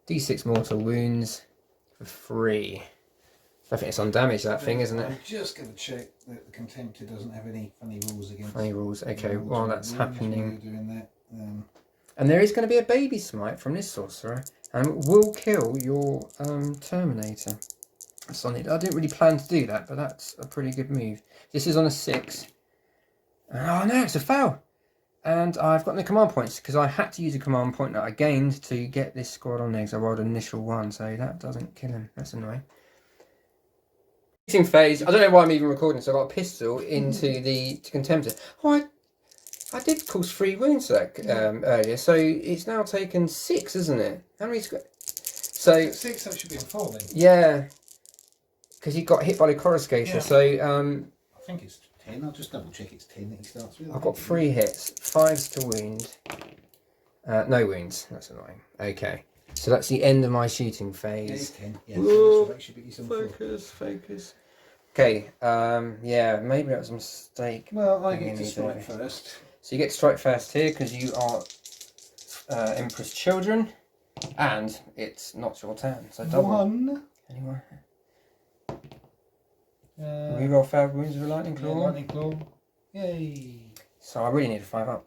D6 mortal wounds for 3. I think it's on damage, that thing, isn't it? I'm just going to check that the Contemptor doesn't have any funny rules against... Funny rules, okay, while that's happening. Doing that. And there is going to be a baby smite from this sorcerer, and will kill your Terminator. Sonic. I didn't really plan to do that, but that's a pretty good move. This is on a 6. Oh no, it's a foul. And I've got the command points because I had to use a command point that I gained to get this squad on there because I rolled an initial 1, so that doesn't kill him. That's annoying. Shooting phase. I don't know why I'm even recording, so I got a pistol into the Contemptor. Oh, I did cause 3 wounds to that earlier, so it's now taken 6, isn't it? How many? So 6, so it should be on 4 then. Yeah, because he got hit by the coruscator. Yeah. So I think it's 10. I'll just double check it's 10 that he starts with. I've got 3 hits, 5s to wound. No wounds. That's annoying. Okay, so that's the end of my shooting phase. Yeah, it's 10. Yeah, Whoa, so should be on 4. focus. Okay. Yeah, maybe that was a mistake. Well, I get to strike first. So you get to strike first here because you are Emperor's children, and it's not your turn. So double. 1. Anyone? Reroll failed wounds with a lightning claw. Yeah, lightning claw. Yay! So I really need a 5 up.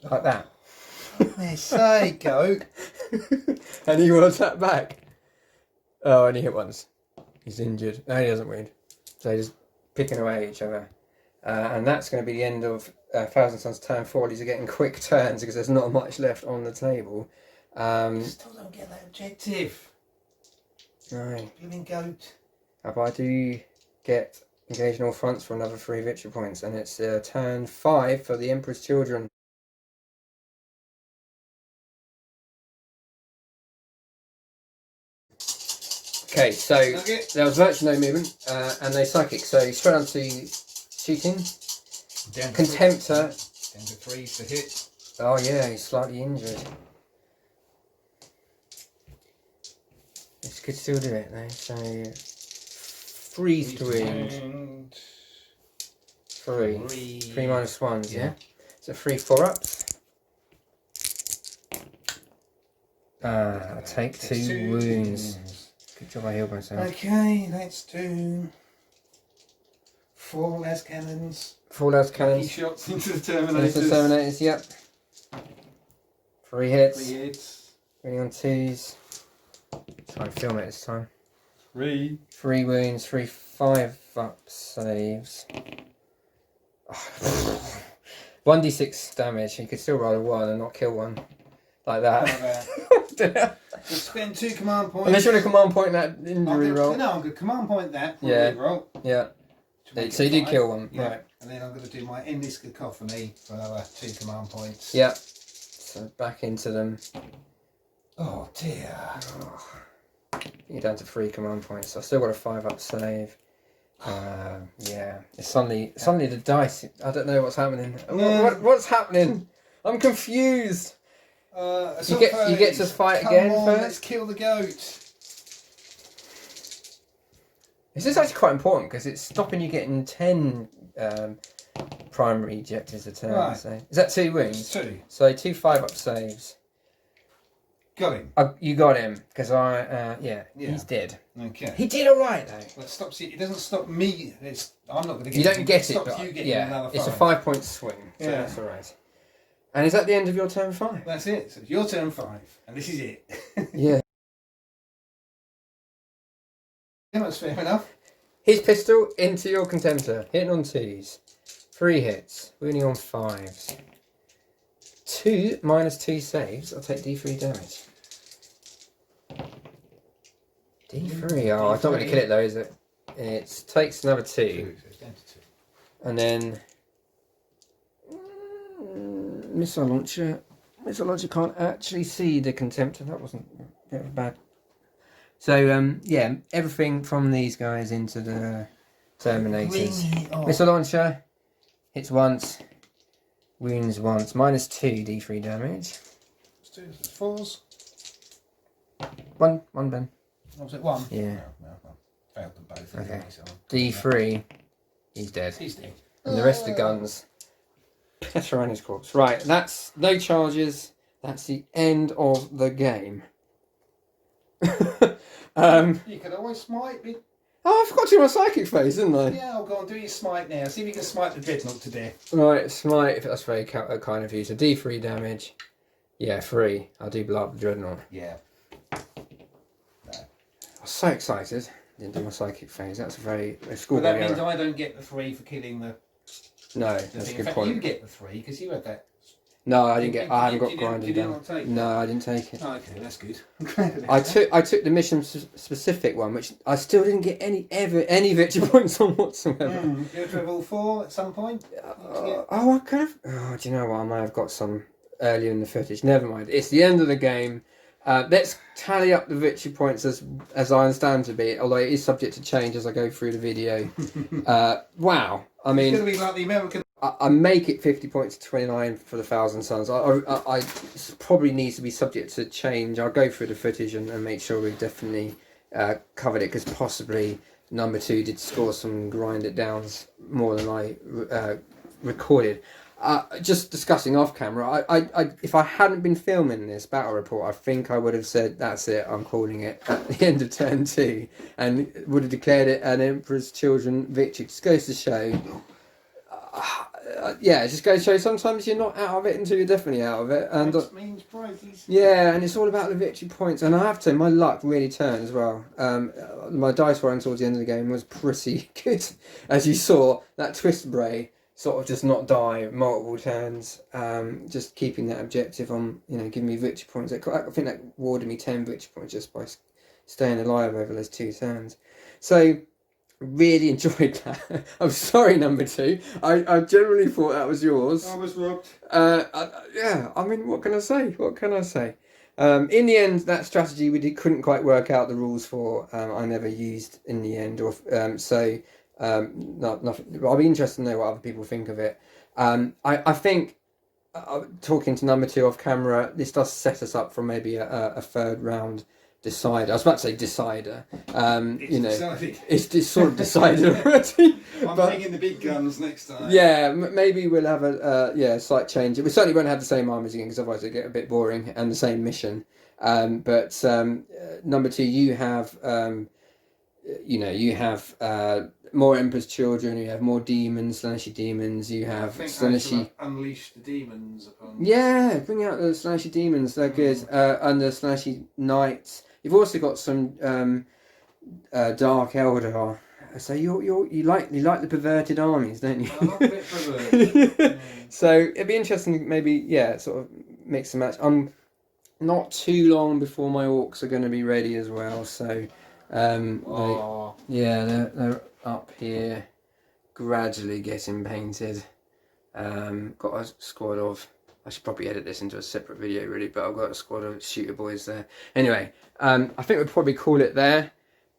Like that. Goodness sake, go. And he will attack back. Oh, only hit once. He's injured. No, he doesn't wound. So he's just picking away at each other. And that's going to be the end of Thousand Suns turn 4. These are getting quick turns because there's not much left on the table. Still don't get that objective. No. Living goat. But I do get engaged in all fronts for another 3 victory points. And it's turn 5 for the Emperor's children. Okay, so there was virtually no movement, and no psychic, so straight on to shooting. Down Contemptor. Down to 3 to hit. Oh yeah, he's slightly injured. This could still do it though, so 3's to wound. 3. 3 minus 1s, yeah? So 3 4-ups. I take 2 wounds. Good job I healed myself. Okay, let's do 4 less cannons. 4 less cannons. Shots into the Terminators. Into the Terminators, yep. 3 hits. 3 hits. Running on 2s. Try and film it this time. 3. 3 wounds, 3 5-up saves. 1d6 damage. You could still roll a 1 and not kill one. Like that. We'll spend 2 command points. Unless you want to command point that injury roll. No, I'm going to command point that. Yeah. Roll. Yeah. So you did kill one. Yeah. Right. And then I'm going to do my Endless Cacophony for another 2 command points. Yeah. So back into them. Oh dear. Oh. You're down to 3 command points. I've still got a 5-up save. Yeah. It's suddenly the dice. I don't know what's happening. What's happening? I'm confused. You get to fight again first. Let's kill the goat. This is actually quite important because it's stopping you getting 10 primary objectives a turn. Right. So. Is that 2 wounds? 2. So 2 5-up saves. Got him. You got him because he's dead. Okay. He did alright though. Let's stop. See, it doesn't stop me. I'm not going to get. You don't get it, stops but you getting another 5. it's a 5-point swing. So that's alright. And is that the end of your turn 5? That's it. So it's your turn 5, and this is it. Yeah. Yeah, that's fair enough. His pistol into your Contemptor, hitting on 2s, 3 hits, wounding on 5s. 2 minus 2 saves. I'll take D3 damage. D3. Oh, it's not going to kill it though, is it? It takes another 2. So it's down to 2. And then missile launcher. Missile launcher can't actually see the Contemptor. That wasn't very bad. So yeah, everything from these guys into the Terminators. Missile launcher hits once, wounds once, minus 2 D3 damage. Let's do this. 4s. One Ben. What was it? 1. Yeah. Well, failed them both. Okay. Anyway, so D3. He's dead. he's dead. And the rest of the guns. Petter on his corpse. Right, that's no charges. That's the end of the game. You could always smite me. Oh, I forgot to do my psychic phase, didn't I? Yeah, I'll go on, do your smite now. See if you can smite the dreadnought to death. Right, smite, if that's very kind of you. So D3 damage. Yeah, 3. I'll do blow up the dreadnought. Yeah. I was so excited. Didn't do my psychic phase. That's a very school. But that means I don't get the 3 for killing the No, that's a In good fact, point. you get the 3 because you had that. No, I didn't get. I haven't got grinding Did you down. not take No, I didn't take it. Oh, okay, that's good. I took the mission specific one, which I still didn't get any victory points on whatsoever. You have to have all 4 at some point. I kind of. Oh, do you know what? I might have got some earlier in the footage. Never mind. It's the end of the game. Let's tally up the victory points as I understand to be, although it is subject to change as I go through the video. Wow. I mean, it's going to be like the American. I make it 50 points to 29 for the Thousand Suns. I probably needs to be subject to change. I'll go through the footage and make sure we've definitely covered it, because possibly number 2 did score some grind it downs more than I recorded. Just discussing off camera, I if I hadn't been filming this battle report, I think I would have said, that's it, I'm calling it at the end of turn 2, and would have declared it an Emperor's Children victory. Just goes to show, yeah, it just goes to show sometimes you're not out of it until you're definitely out of it. And means prizes. yeah, and it's all about the victory points. And I have to say, my luck really turned as well. My dice rolling towards the end of the game was pretty good. As you saw, that twist bray sort of just not die multiple turns, just keeping that objective on, giving me victory points. I think that awarded me 10 victory points just by staying alive over those 2 turns. So really enjoyed that. I'm sorry, number 2. I generally thought that was yours. I was robbed. Yeah, I mean, what can I say? What can I say? In the end, that strategy couldn't quite work out the rules for. I never used in the end, or so. Nothing. I'll be interested to know what other people think of it. I think talking to number 2 off camera, this does set us up for maybe a third round decider. I was about to say decider. Decided. It's sort of decided already. I'm taking the big guns next time. Yeah, maybe we'll have a slight change. We certainly won't have the same armies again, because otherwise it'll get a bit boring, and the same mission. But number 2, you have more Emperor's Children, you have more demons, slashy demons, you have slashy... Unleash the demons upon... Yeah, bring out the slashy demons, they're good. And the slashy knights. You've also got some Dark Eldar. So you like the perverted armies, don't you? I love a bit perverted. So it'd be interesting, maybe, sort of mix and match. I'm not too long before my orcs are going to be ready as well, so... they're up here, gradually getting painted. Got a squad of... I should probably edit this into a separate video, really, but I've got a squad of shooter boys there. Anyway, I think we'll probably call it there.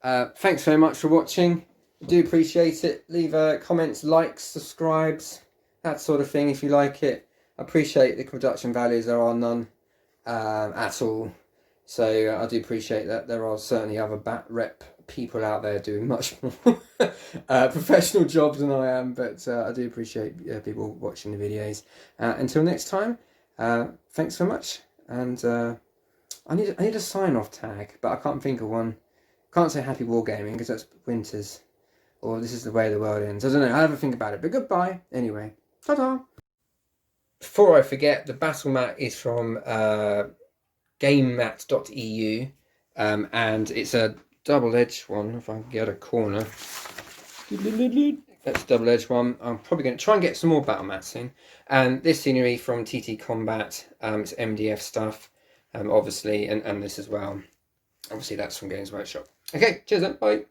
Thanks very much for watching. I do appreciate it. Leave comments, likes, subscribes, that sort of thing if you like it. I appreciate the production values. There are none at all. So I do appreciate that. There are certainly other bat rep people out there doing much more professional jobs than I am, but I do appreciate people watching the videos. Until next time, thanks so much. And I need a sign-off tag, but I can't think of one. Can't say happy wargaming because that's winters, or this is the way the world ends. I don't know. I'll have a think about it. But goodbye. Anyway, ta-da. Before I forget, the battle mat is from gamemat.eu, and it's a double-edged one. If I can get a corner, that's a double-edged one. I'm probably going to try and get some more battle mats in. And this scenery from TT Combat, it's MDF stuff, obviously, and this as well. Obviously, that's from Games Workshop. Okay, cheers then, bye.